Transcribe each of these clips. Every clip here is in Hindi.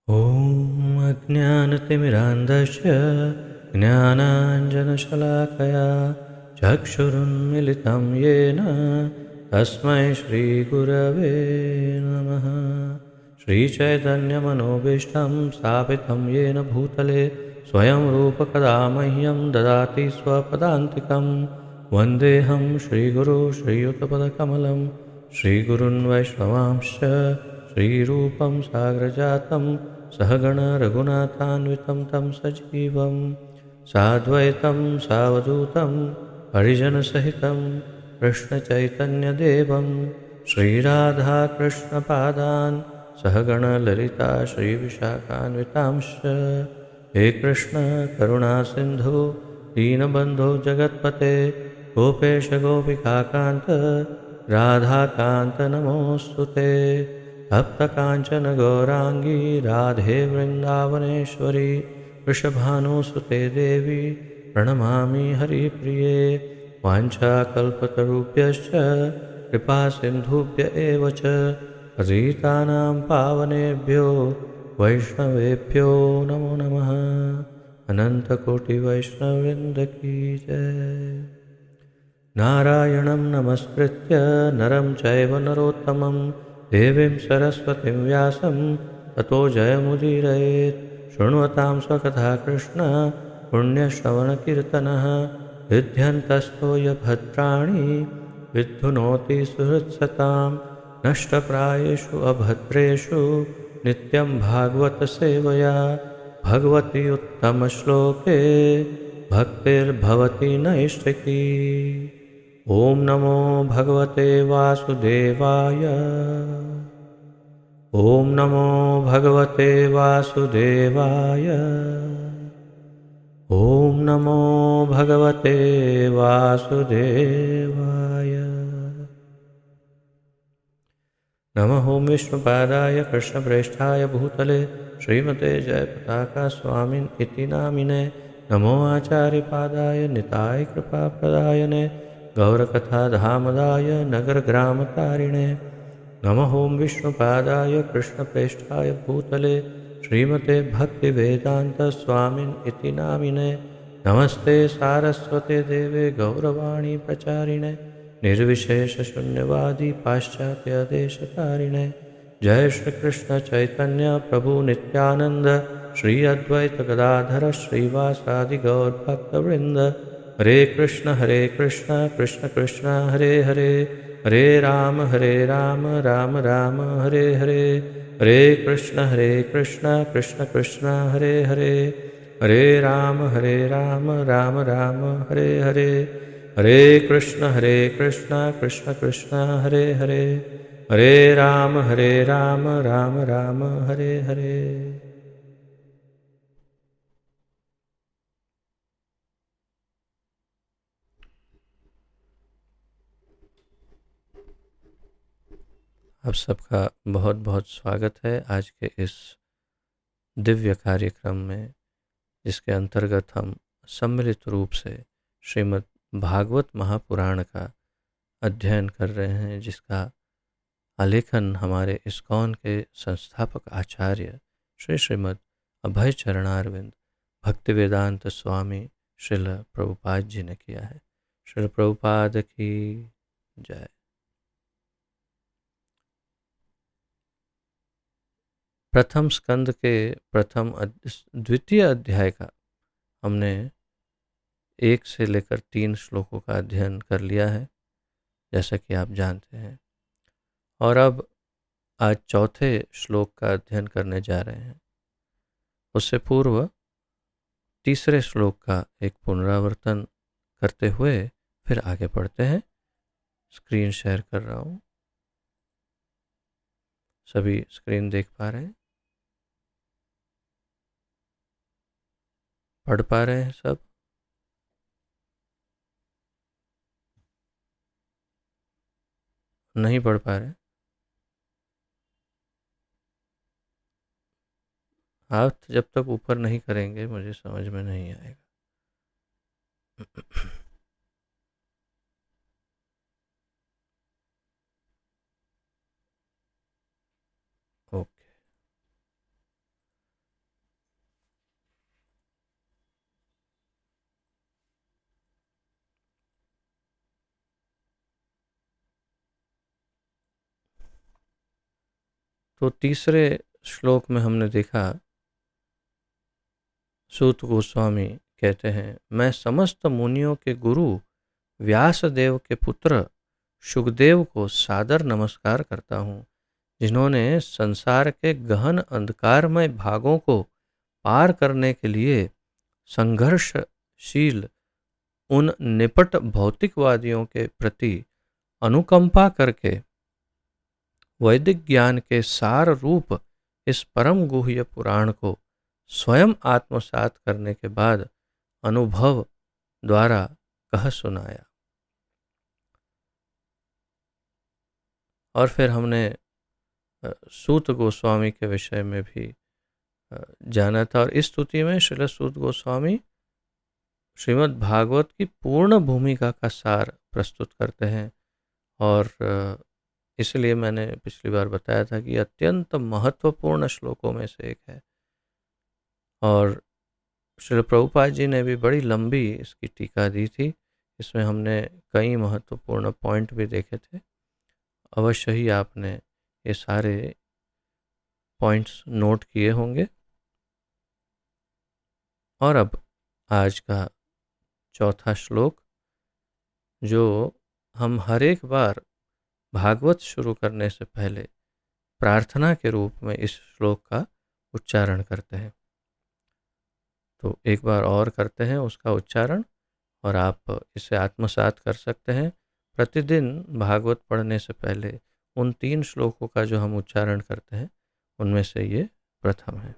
ॐ अज्ञानतिमिरान्धस्य ज्ञानाञ्जनशलाकया चक्षुरुन्मिलितं येन तस्मै श्रीगुरवे नमः। श्रीचैतन्यमनोभीष्टं स्थापितं येन भूतले स्वयं रूपकदा मह्यं ददाति स्वपदान्तिकं। वन्देऽहं श्रीगुरो श्रीयुतपदकमलं श्रीगुरुन् वैष्णवांश्च श्रीरूपं साग्रजातं सहगण रघुनाथान्वितं तं सजीवं साद्वैतं सावधूतं परिजनसहितं कृष्णचैतन्यदेवं श्रीराधाकृष्णपादान् सहगण ललिता श्रीविशाखान्वितांश्च। हे कृष्ण करुणा सिन्धु दीनबन्धो जगत्पते गोपेश गोपिकान्त राधाकान्त नमोऽस्तु ते। तप्तकाञ्चन गौराङ्गी राधे वृन्दावनेश्वरी वृषभानुसुते देवी प्रणमामि हरिप्रिये। वाञ्छाकल्पतरुभ्यश्च कृपासिन्धुभ्य एव च पतितानां पावनेभ्यो वैष्णवेभ्यो नमो नमः। अनन्तकोटिवैष्णववृन्द की जय। नारायणं नमस्कृत्य नरं चैव नरोत्तमं देवीं सरस्वतीं व्यासं ततो जयमुदीरयेत्। शृण्वतां स्वकथा कृष्ण पुण्यश्रवणकीर्तनः विद्यन्तस्तो भद्राणि विद्धुनोति सुहृत्सतां। नष्टप्रायेषु अभद्रेषु नित्यं भागवतसेवया भगवति उत्तमश्लोके भक्तिर्भवति नैष्ठिकी। ॐ नमो भगवते वासुदेवाय। ॐ नमो भगवते वासुदेवाय। ॐ नमो भगवते वासुदेवाय। नमः ॐ विष्णुपादाय कृष्णप्रेष्ठाय भूतले श्रीमते जयपताका स्वामिन् इति नामिने। नमो आचार्यपादाय निताय कृपाप्रदायने गौरकथाधामदाय नगरग्रामतारिणे। नमः ॐ विष्णुपादाय कृष्णप्रेष्ठाय भूतले श्रीमते भक्तिवेदान्तस्वामिन् इति नामिने। नमस्ते सारस्वते देवे गौरवाणी प्रचारिणे निर्विशेषशून्यवादी पाश्चात्यदेशतारिणे। जय श्री कृष्ण चैतन्य प्रभु नित्यानंद श्री अद्वैत गदाधर श्रीवासादि गौरभक्तवृंद। हरे कृष्ण कृष्ण कृष्ण हरे हरे हरे राम राम राम हरे हरे। हरे कृष्ण कृष्ण कृष्ण हरे हरे हरे राम राम राम हरे हरे। हरे कृष्ण कृष्ण कृष्ण हरे हरे हरे राम राम राम हरे हरे। आप सबका बहुत बहुत स्वागत है आज के इस दिव्य कार्यक्रम में, जिसके अंतर्गत हम सम्मिलित रूप से श्रीमद् भागवत महापुराण का अध्ययन कर रहे हैं, जिसका आलेखन हमारे इस्कॉन के संस्थापक आचार्य श्री श्रीमद् अभय चरणारविंद भक्तिवेदांत स्वामी श्रील प्रभुपाद जी ने किया है। श्रील प्रभुपाद की जय। प्रथम स्कंद के द्वितीय अध्याय का हमने 1 से लेकर 3 श्लोकों का अध्ययन कर लिया है, जैसा कि आप जानते हैं, और अब आज चौथे श्लोक का अध्ययन करने जा रहे हैं। उससे पूर्व तीसरे श्लोक का एक पुनरावर्तन करते हुए फिर आगे बढ़ते हैं। स्क्रीन शेयर कर रहा हूँ, सभी स्क्रीन देख पा रहे हैं, पढ़ पा रहे हैं सब? नहीं पढ़ पा रहे? हाथ जब तक ऊपर नहीं करेंगे मुझे समझ में नहीं आएगा। ओके, तो तीसरे श्लोक में हमने देखा, सूत गोस्वामी कहते हैं, मैं समस्त मुनियों के गुरु व्यासदेव के पुत्र शुकदेव को सादर नमस्कार करता हूँ, जिन्होंने संसार के गहन अंधकारमय भागों को पार करने के लिए संघर्षशील उन निपट भौतिकवादियों के प्रति अनुकंपा करके वैदिक ज्ञान के सार रूप इस परम गुह्य पुराण को स्वयं आत्मसात करने के बाद अनुभव द्वारा कह सुनाया। और फिर हमने सूत गोस्वामी के विषय में भी जाना था, और इस स्तुति में श्रील सूत गोस्वामी श्रीमद् भागवत की पूर्ण भूमिका का सार प्रस्तुत करते हैं। और इसलिए मैंने पिछली बार बताया था कि अत्यंत महत्वपूर्ण श्लोकों में से एक है। और श्रील प्रभुपाद जी ने भी बड़ी लंबी इसकी टीका दी थी। इसमें हमने कई महत्वपूर्ण पॉइंट भी देखे थे। अवश्य ही आपने ये सारे पॉइंट्स नोट किए होंगे। और अब आज का चौथा श्लोक, जो हम हर एक बार भागवत शुरू करने से पहले प्रार्थना के रूप में इस श्लोक का उच्चारण करते हैं। तो एक बार और करते हैं उसका उच्चारण, और आप इसे आत्मसात कर सकते हैं। प्रतिदिन भागवत पढ़ने से पहले उन 3 श्लोकों का जो हम उच्चारण करते हैं, उनमें से ये प्रथम है।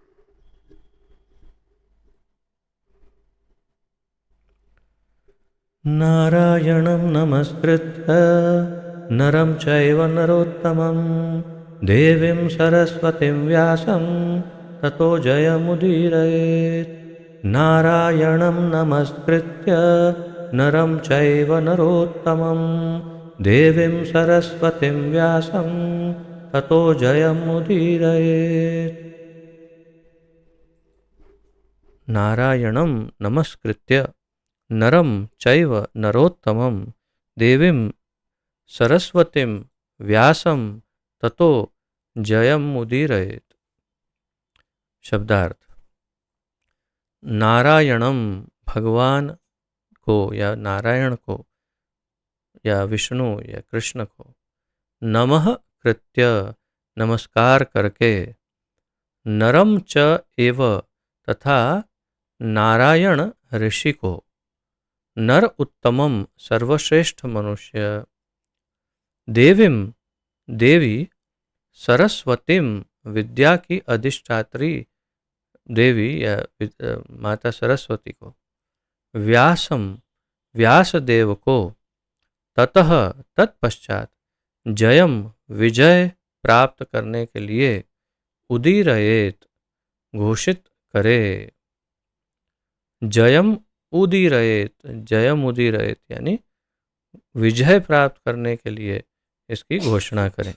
नारायणं नमस्कृत्य नरं चैव नरोत्तमं देवीं सरस्वतीं व्यासं ततो जयमुदीरयेत्। नारायणं नमस्कृत्य नरं चैव नरोत्तमं देवीं सरस्वतीं व्यासं ततो जयमुदीरयेत्। नारायणं नमस्कृत्य नरं चैव नरोत्तमं देवीं सरस्वतीं व्यासं ततो जयमुदीरयेत्। शब्दार्थ, नारायणम भगवान को या नारायण को या विष्णु या कृष्ण को, नमः कृत्य नमस्कार करके, नरम च एव तथा नारायण ऋषि को, नर उत्तमम सर्वश्रेष्ठ मनुष्य, देवीं देवी, सरस्वतीम विद्या की अधिष्ठात्री देवी या माता सरस्वती को, व्यासम व्यासदेव को, ततः तत्पश्चात जयम विजय प्राप्त करने के लिए, उदीरयेत घोषित करे। जयम उदीरयेत, जयम उदीरयेत यानी विजय प्राप्त करने के लिए इसकी घोषणा करें।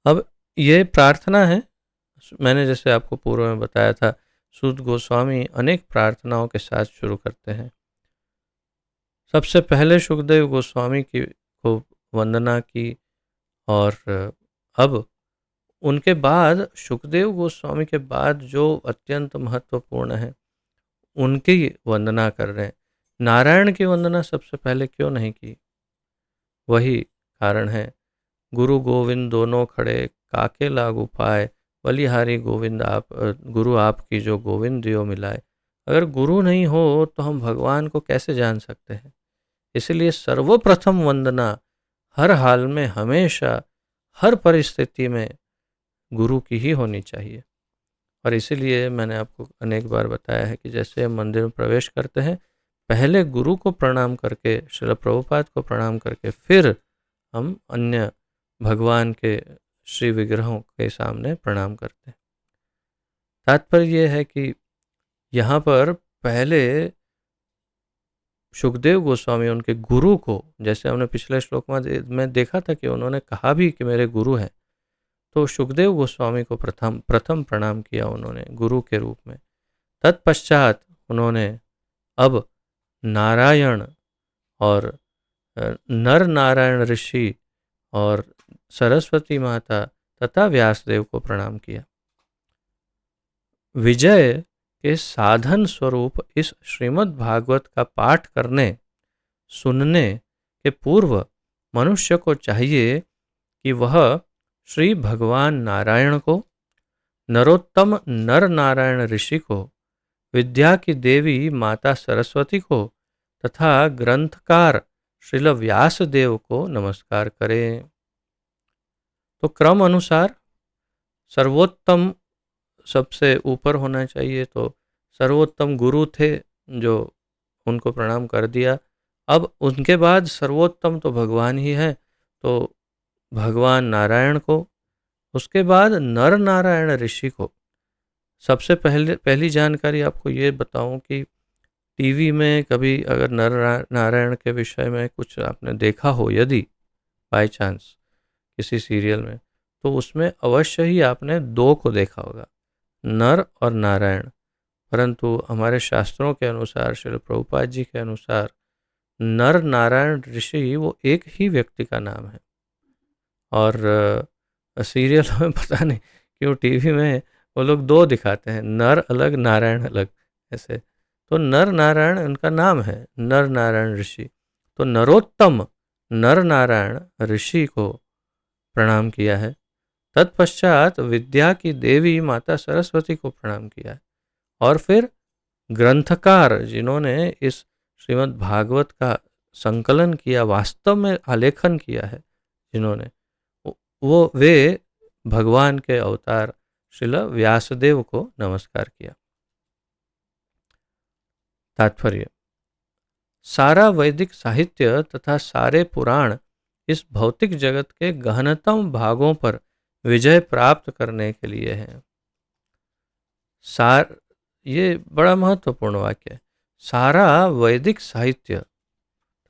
अब ये प्रार्थना है। मैंने जैसे आपको पूर्व में बताया था, सूत गोस्वामी अनेक प्रार्थनाओं के साथ शुरू करते हैं। सबसे पहले सुखदेव गोस्वामी की को वंदना की, और अब उनके बाद सुखदेव गोस्वामी के बाद जो अत्यंत महत्वपूर्ण है, उनकी वंदना कर रहे हैं। नारायण की वंदना सबसे पहले क्यों नहीं की? वही कारण है, गुरु गोविंद दोनों खड़े, काके लागू पाए, बलिहारी गोविंद आप, गुरु आपकी जो गोविंद दियो मिलाए। अगर गुरु नहीं हो तो हम भगवान को कैसे जान सकते हैं? इसलिए सर्वप्रथम वंदना हर हाल में, हमेशा, हर परिस्थिति में गुरु की ही होनी चाहिए। और इसीलिए मैंने आपको अनेक बार बताया है कि जैसे हम मंदिर में प्रवेश करते हैं, पहले गुरु को प्रणाम करके, श्रील प्रभुपाद को प्रणाम करके, फिर हम अन्य भगवान के श्री विग्रहों के सामने प्रणाम करते हैं। तात्पर्य यह है कि यहाँ पर पहले सुखदेव गोस्वामी उनके गुरु को, जैसे हमने पिछले श्लोक में देखा था कि उन्होंने कहा भी कि मेरे गुरु हैं, तो सुखदेव गोस्वामी को प्रथम प्रणाम किया उन्होंने गुरु के रूप में। तत्पश्चात उन्होंने अब नारायण और नर नारायण ऋषि और सरस्वती माता तथा व्यासदेव को प्रणाम किया। विजय के साधन स्वरूप इस श्रीमद् भागवत का पाठ करने सुनने के पूर्व मनुष्य को चाहिए कि वह श्री भगवान नारायण को, नरोत्तम नर नारायण ऋषि को, विद्या की देवी माता सरस्वती को तथा ग्रंथकार श्रील व्यासदेव को नमस्कार करें। तो क्रम अनुसार सर्वोत्तम सबसे ऊपर होना चाहिए, तो सर्वोत्तम गुरु थे जो उनको प्रणाम कर दिया। अब उनके बाद सर्वोत्तम तो भगवान ही है, तो भगवान नारायण को, उसके बाद नर नारायण ऋषि को। सबसे पहली जानकारी आपको ये बताऊं कि टीवी में कभी अगर नर नारायण के विषय में कुछ आपने देखा हो, यदि बाय चांस किसी सीरियल में, तो उसमें अवश्य ही आपने दो को देखा होगा, नर और नारायण। परंतु हमारे शास्त्रों के अनुसार, श्रील प्रभुपाद जी के अनुसार, नर नारायण ऋषि वो एक ही व्यक्ति का नाम है। और सीरियल में पता नहीं क्यों टीवी में वो लोग दो दिखाते हैं, नर अलग नारायण अलग ऐसे। तो नर नारायण उनका नाम है, नर नारायण ऋषि। तो नरोत्तम नर नारायण ऋषि को प्रणाम किया है। तत्पश्चात विद्या की देवी माता सरस्वती को प्रणाम किया है। और फिर ग्रंथकार जिन्होंने इस श्रीमद् भागवत का संकलन किया, वास्तव में आलेखन किया है जिन्होंने, वो वे भगवान के अवतार श्रील व्यासदेव को नमस्कार किया। तात्पर्य: सारा वैदिक साहित्य तथा सारे पुराण इस भौतिक जगत के गहनतम भागों पर विजय प्राप्त करने के लिए हैं। ये बड़ा महत्वपूर्ण वाक्य है। सारा वैदिक साहित्य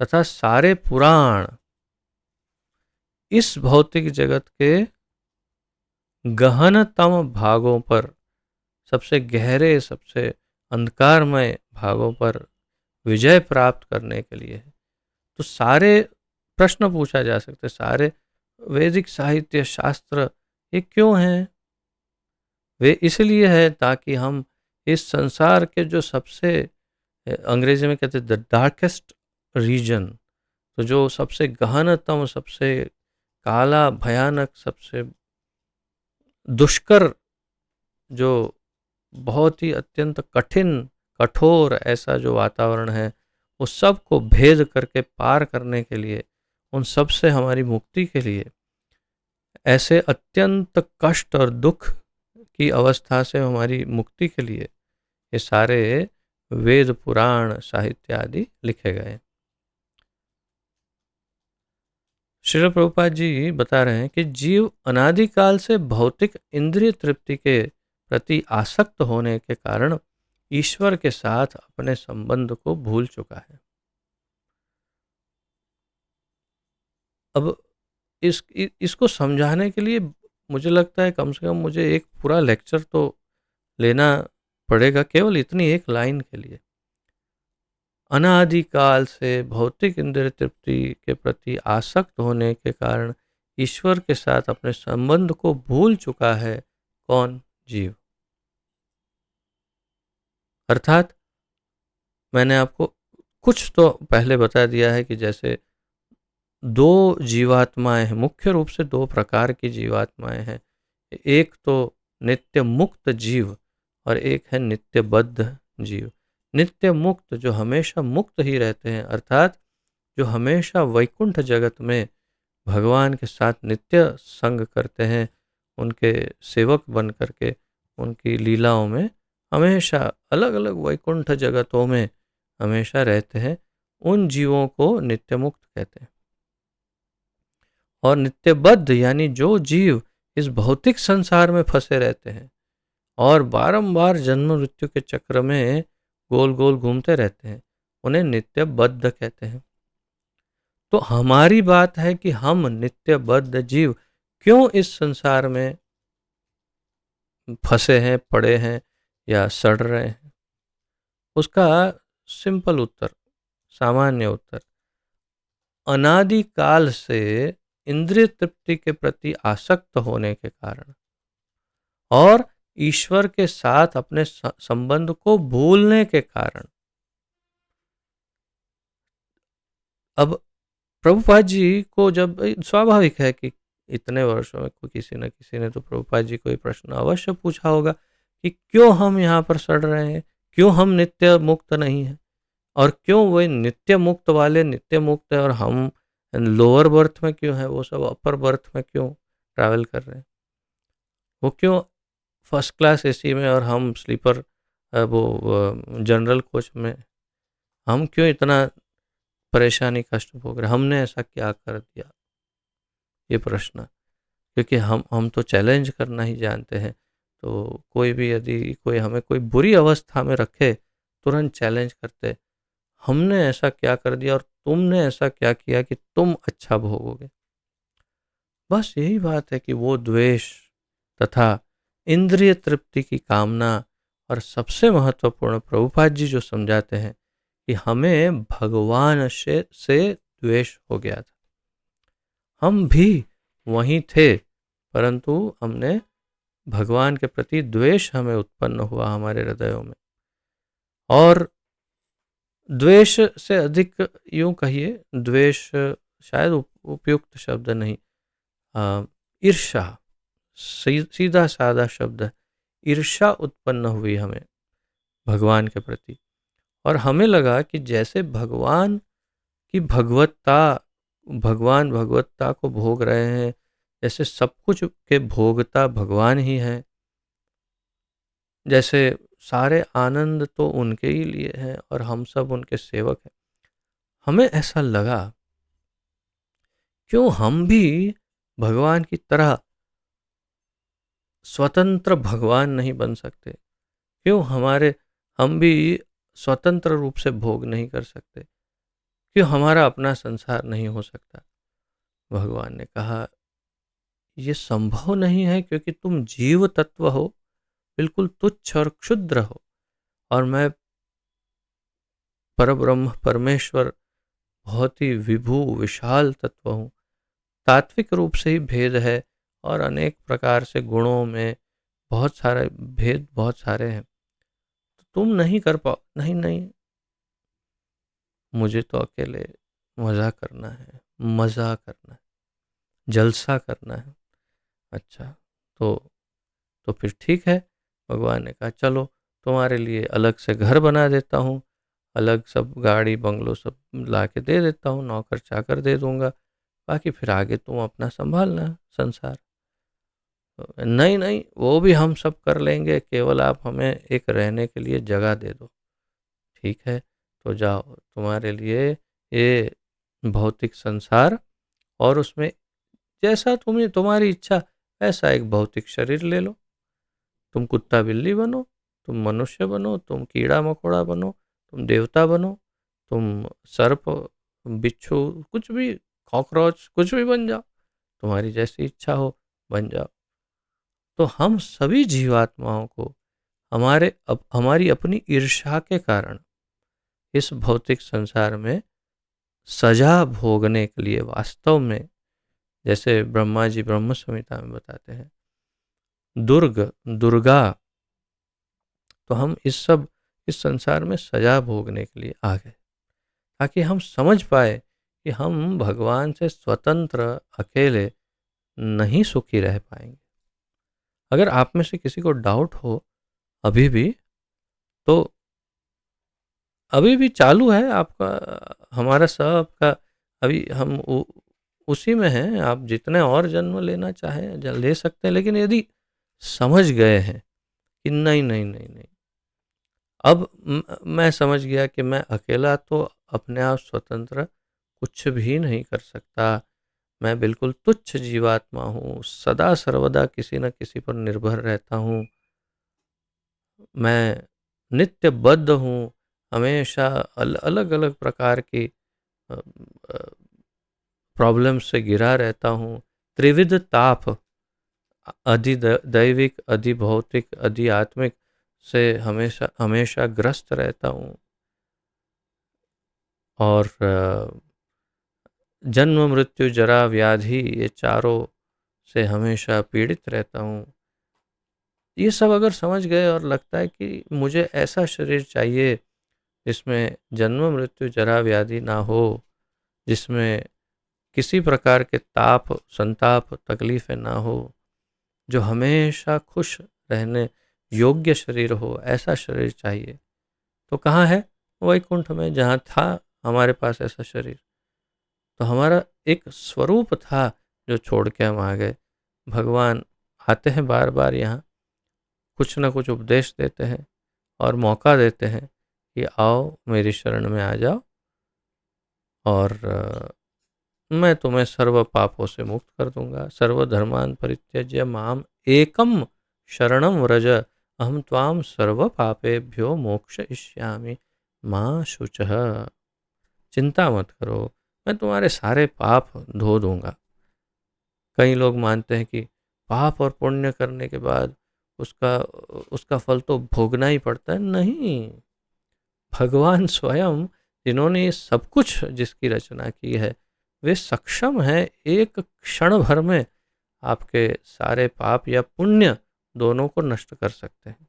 तथा सारे पुराण इस भौतिक जगत के गहनतम भागों पर, सबसे गहरे, सबसे अंधकारमय भागों पर विजय प्राप्त करने के लिए है। तो सारे प्रश्न पूछा जा सकते, सारे वैदिक साहित्य शास्त्र ये क्यों हैं? वे इसलिए है ताकि हम इस संसार के जो सबसे, अंग्रेजी में कहते हैं द डार्केस्ट रीजन, तो जो सबसे गहनतम, सबसे काला, भयानक, सबसे दुष्कर, जो बहुत ही अत्यंत कठिन, कठोर ऐसा जो वातावरण है, उस सब को भेद करके पार करने के लिए, उन सब से हमारी मुक्ति के लिए, ऐसे अत्यंत कष्ट और दुख की अवस्था से हमारी मुक्ति के लिए ये सारे वेद, पुराण, साहित्य आदि लिखे गए। श्रील प्रभुपाद जी बता रहे हैं कि जीव अनादिकाल से भौतिक इंद्रिय तृप्ति के प्रति आसक्त होने के कारण ईश्वर के साथ अपने संबंध को भूल चुका है। अब इसको समझाने के लिए मुझे लगता है कम से कम मुझे एक पूरा लेक्चर तो लेना पड़ेगा केवल इतनी एक लाइन के लिए। अनादिकाल से भौतिक इंद्रिय तृप्ति के प्रति आसक्त होने के कारण ईश्वर के साथ अपने संबंध को भूल चुका है। कौन? जीव। अर्थात मैंने आपको कुछ तो पहले बता दिया है कि जैसे दो जीवात्माएं हैं, मुख्य रूप से दो प्रकार की जीवात्माएं हैं। एक तो नित्य मुक्त जीव और एक है नित्यबद्ध जीव। नित्य मुक्त जो हमेशा मुक्त ही रहते हैं, अर्थात जो हमेशा वैकुंठ जगत में भगवान के साथ नित्य संग करते हैं, उनके सेवक बन करके उनकी लीलाओं में हमेशा अलग अलग वैकुंठ जगतों में हमेशा रहते हैं, उन जीवों को नित्य मुक्त कहते हैं। और नित्यबद्ध यानी जो जीव इस भौतिक संसार में फंसे रहते हैं और बारंबार जन्म मृत्यु के चक्र में गोल गोल घूमते रहते हैं, उन्हें नित्यबद्ध कहते हैं। तो हमारी बात है कि हम नित्यबद्ध जीव क्यों इस संसार में फंसे हैं, पड़े हैं या सड़ रहे हैं? उसका सिंपल उत्तर, सामान्य उत्तर, अनादिकाल से इंद्रिय तृप्ति के प्रति आसक्त होने के कारण और ईश्वर के साथ अपने संबंध को भूलने के कारण। अब प्रभुपाद जी को जब स्वाभाविक है कि इतने वर्षों में कोई किसी न किसी ने तो प्रभुपाद जी को ये प्रश्न अवश्य पूछा होगा कि क्यों हम यहाँ पर सड़ रहे हैं, क्यों हम नित्य मुक्त नहीं हैं, और क्यों वे नित्य मुक्त वाले नित्य मुक्त है और हम लोअर बर्थ में क्यों है, वो सब अपर बर्थ में क्यों ट्रैवल कर रहे हैं, वो क्यों फर्स्ट क्लास एसी में और हम स्लीपर वो जनरल कोच में, हम क्यों इतना परेशानी कष्ट भोग रहे, हमने ऐसा क्या कर दिया, ये प्रश्न। क्योंकि हम तो चैलेंज करना ही जानते हैं, तो कोई भी यदि कोई हमें कोई बुरी अवस्था में रखे तुरंत चैलेंज करते, हमने ऐसा क्या कर दिया और तुमने ऐसा क्या किया कि तुम अच्छा भोगोगे। बस यही बात है कि वो द्वेष तथा इंद्रिय तृप्ति की कामना, और सबसे महत्वपूर्ण प्रभुपाद जी जो समझाते हैं कि हमें भगवान से द्वेष हो गया था। हम भी वहीं थे, परंतु हमने भगवान के प्रति द्वेष हमें उत्पन्न हुआ हमारे हृदयों में। और द्वेष से अधिक यूं कहिए, द्वेष शायद उपयुक्त शब्द नहीं, ईर्ष्या सीधा साधा शब्द है। ईर्ष्या उत्पन्न हुई हमें भगवान के प्रति, और हमें लगा कि जैसे भगवान की भगवान भगवत्ता को भोग रहे हैं, जैसे सब कुछ के भोगता भगवान ही है, जैसे सारे आनंद तो उनके ही लिए हैं और हम सब उनके सेवक हैं। हमें ऐसा लगा क्यों हम भी भगवान की तरह स्वतंत्र भगवान नहीं बन सकते, क्यों हम भी स्वतंत्र रूप से भोग नहीं कर सकते, क्यों हमारा अपना संसार नहीं हो सकता। भगवान ने कहा ये संभव नहीं है, क्योंकि तुम जीव तत्व हो, बिल्कुल तुच्छ और क्षुद्र हो, और मैं परब्रह्म परमेश्वर बहुत ही विभू विशाल तत्व हूँ। तात्विक रूप से ही भेद है और अनेक प्रकार से गुणों में बहुत सारे भेद, बहुत सारे हैं, तो तुम नहीं कर पाओ। नहीं नहीं, मुझे तो अकेले मजा करना है, मजा करना है, जलसा करना है। अच्छा, तो फिर ठीक है। भगवान ने कहा चलो तुम्हारे लिए अलग से घर बना देता हूँ, अलग सब गाड़ी बंगलो सब ला के दे देता हूँ, नौकर चाकर दे दूंगा, बाकी फिर आगे तुम अपना संभालना संसार। तो नहीं नहीं, वो भी हम सब कर लेंगे, केवल आप हमें एक रहने के लिए जगह दे दो। ठीक है, तो जाओ, तुम्हारे लिए ये भौतिक संसार, और उसमें जैसा तुम्हें तुम्हारी इच्छा ऐसा एक भौतिक शरीर ले लो। तुम कुत्ता बिल्ली बनो, तुम मनुष्य बनो, तुम कीड़ा मकोड़ा बनो, तुम देवता बनो, तुम सर्प बिच्छू कुछ भी, कॉकरोच कुछ भी बन जाओ, तुम्हारी जैसी इच्छा हो बन जाओ। तो हम सभी जीवात्माओं को हमारी अपनी ईर्ष्या के कारण इस भौतिक संसार में सजा भोगने के लिए, वास्तव में जैसे ब्रह्मा जी ब्रह्म संहिता में बताते हैं, दुर्गा, तो हम इस संसार में सजा भोगने के लिए आ गए, ताकि हम समझ पाए कि हम भगवान से स्वतंत्र अकेले नहीं सुखी रह पाएंगे। अगर आप में से किसी को डाउट हो अभी भी, तो अभी भी चालू है आपका, हमारा सबका अभी हम उसी में हैं। आप जितने और जन्म लेना चाहें ले सकते हैं, लेकिन यदि समझ गए हैं कि नहीं नहीं नहीं नहीं, अब मैं समझ गया कि मैं अकेला तो अपने आप स्वतंत्र कुछ भी नहीं कर सकता, मैं बिल्कुल तुच्छ जीवात्मा हूँ, सदा सर्वदा किसी न किसी पर निर्भर रहता हूँ, मैं नित्य बद्ध हूँ, हमेशा अलग अलग प्रकार की प्रॉब्लम से घिरा रहता हूँ, त्रिविध ताप, अधि दैविक, अधि भौतिक, अधि आत्मिक से हमेशा हमेशा ग्रस्त रहता हूँ। और जन्म मृत्यु जरा व्याधि ये चारों से हमेशा पीड़ित रहता हूँ। ये सब अगर समझ गए और लगता है कि मुझे ऐसा शरीर चाहिए जिसमें जन्म मृत्यु जरा व्याधि ना हो, जिसमें किसी प्रकार के ताप संताप तकलीफें ना हो, जो हमेशा खुश रहने योग्य शरीर हो, ऐसा शरीर चाहिए। तो कहाँ है? वैकुंठ में, जहाँ था हमारे पास ऐसा शरीर। तो हमारा एक स्वरूप था जो छोड़ के हम आ गए। भगवान आते हैं बार बार यहाँ, कुछ न कुछ उपदेश देते हैं और मौका देते हैं कि आओ मेरी शरण में आ जाओ और मैं तुम्हें सर्व पापों से मुक्त कर दूंगा। सर्वधर्मान परित्यज्य माम एकम शरणम व्रज अहम त्वाम सर्व पापेभ्यो मोक्षयिष्यामि माँ शुचः। चिंता मत करो, मैं तुम्हारे सारे पाप धो दूंगा। कई लोग मानते हैं कि पाप और पुण्य करने के बाद उसका उसका फल तो भोगना ही पड़ता है। नहीं, भगवान स्वयं, जिन्होंने ये सब कुछ जिसकी रचना की है, वे सक्षम हैं एक क्षण भर में आपके सारे पाप या पुण्य दोनों को नष्ट कर सकते हैं।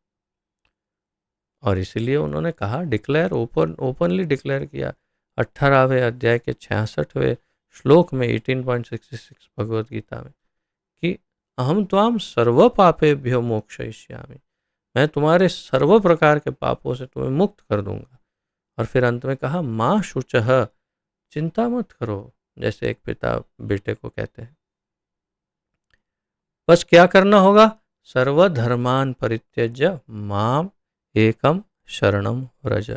और इसीलिए उन्होंने कहा, डिक्लेयर, ओपनली डिक्लेयर किया 18वें अध्याय के 66वें श्लोक में 18.66 भगवत गीता में कि अहम त्वाम सर्व पापेभ्यो मोक्षयिष्यामि, मैं तुम्हारे सर्व प्रकार के पापों से तुम्हें मुक्त कर दूंगा। और फिर अंत में कहा माँ शुचः, चिंता मत करो, जैसे एक पिता बेटे को कहते हैं। बस क्या करना होगा? सर्वधर्मान परित्यज्य माम एकम शरणम व्रज।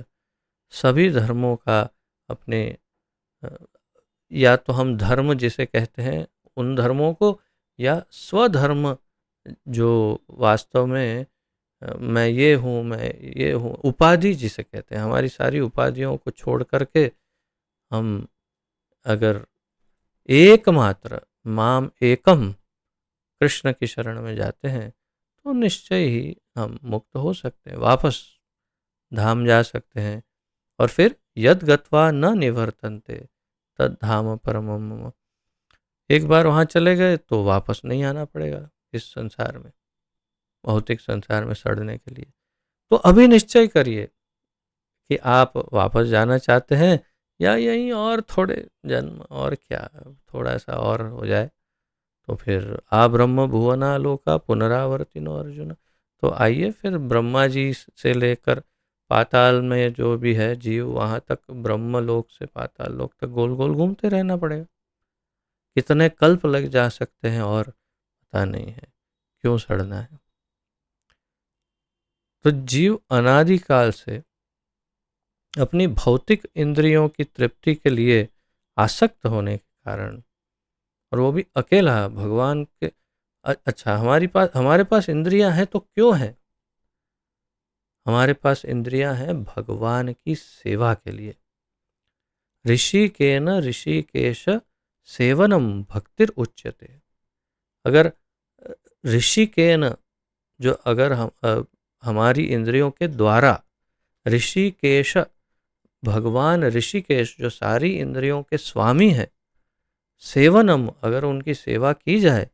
सभी धर्मों का अपने अ, या तो हम धर्म जिसे कहते हैं उन धर्मों को, या स्वधर्म जो वास्तव में मैं ये हूँ, मैं ये हूँ, उपाधि जिसे कहते हैं, हमारी सारी उपाधियों को छोड़ करके हम अगर एकमात्र माम एकम कृष्ण की शरण में जाते हैं तो निश्चय ही हम मुक्त हो सकते हैं, वापस धाम जा सकते हैं। और फिर यद गत्वा न निवर्तन्ते तद धाम परमम मम। एक बार वहाँ चले गए तो वापस नहीं आना पड़ेगा इस संसार में, भौतिक संसार में सड़ने के लिए। तो अभी निश्चय करिए कि आप वापस जाना चाहते हैं या यहीं और थोड़े जन्म और क्या, थोड़ा सा और हो जाए तो फिर आ ब्रह्म भुवना लोका पुनरावर्तिनो अर्जुन। तो आइए फिर ब्रह्मा जी से लेकर पाताल में जो भी है जीव, वहाँ तक ब्रह्म लोक से पाताल लोक तक गोल गोल घूमते रहना पड़ेगा। कितने कल्प लग जा सकते हैं और पता नहीं है, क्यों सड़ना है। तो जीव अनादिकाल से अपनी भौतिक इंद्रियों की तृप्ति के लिए आसक्त होने के कारण, और वो भी अकेला भगवान के। अच्छा, हमारे पास इंद्रियां हैं तो क्यों हैं? हमारे पास इंद्रियां हैं भगवान की सेवा के लिए। ऋषिकेन ऋषिकेश सेवनम भक्तिर उच्यते। अगर ऋषिकेन, जो अगर हमारी इंद्रियों के द्वारा, ऋषिकेश, भगवान ऋषिकेश जो सारी इंद्रियों के स्वामी हैं, सेवनम, अगर उनकी सेवा की जाए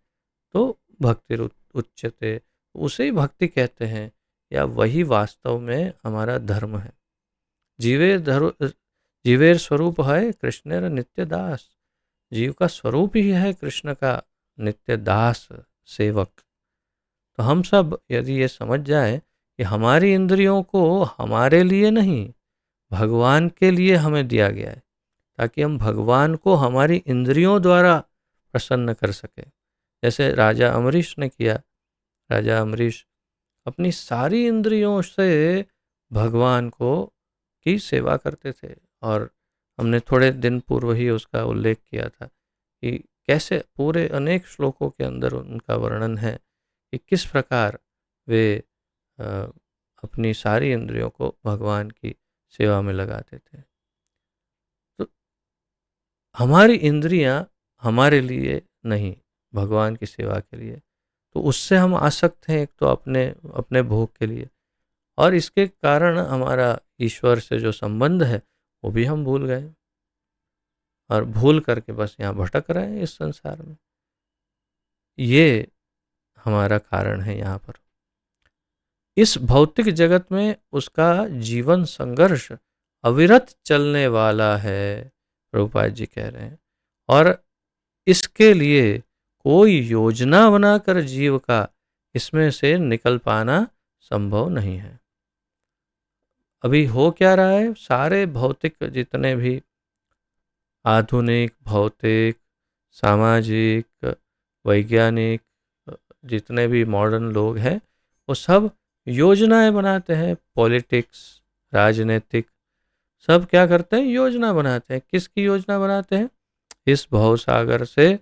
तो भक्ति उच्यते, उसे ही भक्ति कहते हैं, या वही वास्तव में हमारा धर्म है। जीवेर स्वरूप है कृष्णेर नित्य दास। जीव का स्वरूप ही है कृष्ण का नित्य दास, सेवक। तो हम सब यदि ये समझ जाए कि हमारी इंद्रियों को हमारे लिए नहीं, भगवान के लिए हमें दिया गया है, ताकि हम भगवान को हमारी इंद्रियों द्वारा प्रसन्न कर सके। जैसे राजा अम्बरीश ने किया। राजा अम्बरीश अपनी सारी इंद्रियों से भगवान को की सेवा करते थे, और हमने थोड़े दिन पूर्व ही उसका उल्लेख किया था कि कैसे पूरे अनेक श्लोकों के अंदर उनका वर्णन है कि किस प्रकार वे अ, अपनी सारी इंद्रियों को भगवान की सेवा में लगाते थे। तो हमारी इंद्रियां हमारे लिए नहीं, भगवान की सेवा के लिए। तो उससे हम आसक्त हैं, एक तो अपने अपने भोग के लिए, और इसके कारण हमारा ईश्वर से जो संबंध है वो भी हम भूल गए। और भूल करके बस यहाँ भटक रहे हैं इस संसार में। ये हमारा कारण है यहाँ पर। इस भौतिक जगत में उसका जीवन संघर्ष अविरत चलने वाला है, प्रभुपाद जी कह रहे हैं। और इसके लिए कोई योजना बनाकर जीव का इसमें से निकल पाना संभव नहीं है। अभी हो क्या रहा है, सारे भौतिक जितने भी आधुनिक, भौतिक, सामाजिक, वैज्ञानिक जितने भी मॉडर्न लोग हैं, वो सब योजनाएं बनाते हैं। पॉलिटिक्स, राजनीतिक, सब क्या करते हैं, योजना बनाते हैं। किसकी योजना बनाते हैं? इस भवसागर से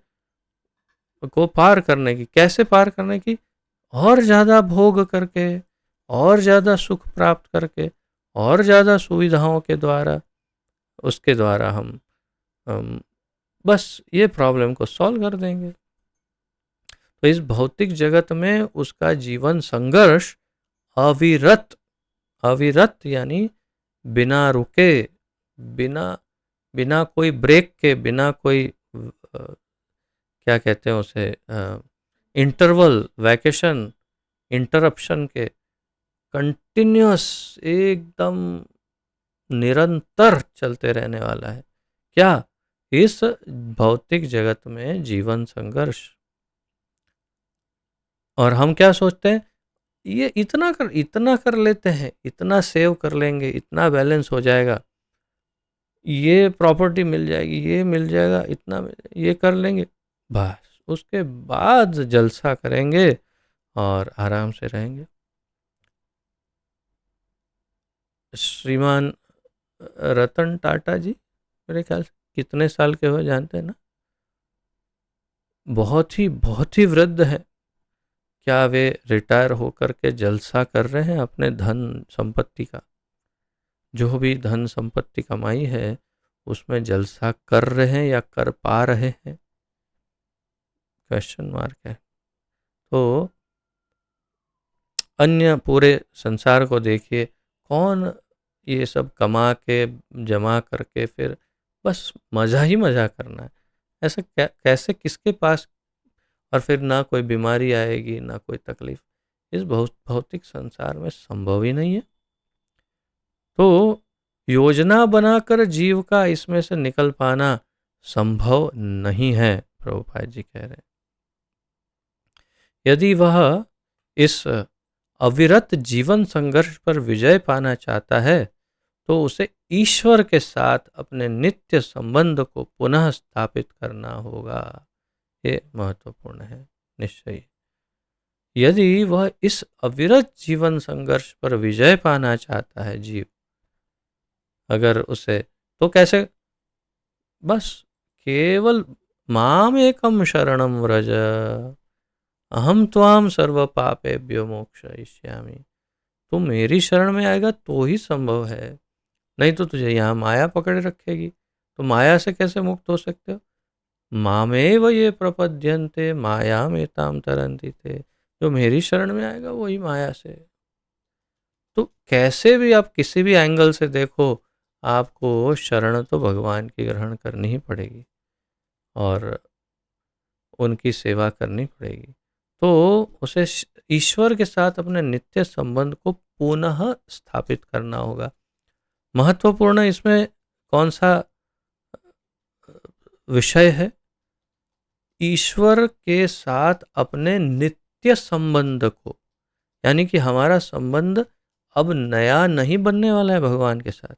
को पार करने की। कैसे पार करने की? और ज़्यादा भोग करके, और ज़्यादा सुख प्राप्त करके, और ज़्यादा सुविधाओं के द्वारा, उसके द्वारा हम बस ये प्रॉब्लम को सॉल्व कर देंगे। तो इस भौतिक जगत में उसका जीवन संघर्ष अविरत, अविरत यानी बिना रुके, बिना बिना कोई ब्रेक के, बिना कोई क्या कहते हैं उसे, इंटरवल, वैकेशन, इंटरप्शन के, कंटिन्यूअस, एकदम निरंतर चलते रहने वाला है। क्या? इस भौतिक जगत में जीवन संघर्ष। और हम क्या सोचते हैं, ये इतना कर लेते हैं, इतना सेव कर लेंगे, इतना बैलेंस हो जाएगा, ये प्रॉपर्टी मिल जाएगी, ये मिल जाएगा, इतना ये कर लेंगे, बस उसके बाद जलसा करेंगे और आराम से रहेंगे। श्रीमान रतन टाटा जी मेरे ख्याल से कितने साल के हो जानते हैं ना? बहुत ही वृद्ध है। क्या वे रिटायर होकर के जलसा कर रहे हैं अपने धन संपत्ति का? जो भी धन संपत्ति कमाई है उसमें जलसा कर रहे हैं या कर पा रहे हैं? क्वेश्चन मार्क है। तो अन्य पूरे संसार को देखिए, कौन ये सब कमा के, जमा करके फिर बस मज़ा ही मज़ा करना है। ऐसा कैसे, किसके पास? और फिर ना कोई बीमारी आएगी, ना कोई तकलीफ। इस भौतिक संसार में संभव ही नहीं है। तो योजना बनाकर जीव का इसमें से निकल पाना संभव नहीं है, प्रभुपाद जी कह रहे हैं। यदि वह इस अविरत जीवन संघर्ष पर विजय पाना चाहता है तो उसे ईश्वर के साथ अपने नित्य संबंध को पुनः स्थापित करना होगा। ये महत्वपूर्ण है निश्चय। यदि वह इस अविरत जीवन संघर्ष पर विजय पाना चाहता है जीव, अगर उसे, तो कैसे? बस केवल माम एकम शरणम व्रज, अहम त्वाम सर्व पापेभ्यो मोक्षयिष्यामि। तू मेरी शरण में आएगा तो ही संभव है, नहीं तो तुझे यहाँ माया पकड़े रखेगी। तो माया से कैसे मुक्त हो सकते हो? मामेव ये प्रपद्यन्ते मायामेतां तरन्ति ते। जो मेरी शरण में आएगा वही माया से। तो कैसे भी आप किसी भी एंगल से देखो, आपको शरण तो भगवान की ग्रहण करनी ही पड़ेगी और उनकी सेवा करनी पड़ेगी। तो उसे ईश्वर के साथ अपने नित्य संबंध को पुनः स्थापित करना होगा। महत्वपूर्ण इसमें कौन सा विषय है? ईश्वर के साथ अपने नित्य संबंध को, यानी कि हमारा संबंध अब नया नहीं बनने वाला है भगवान के साथ।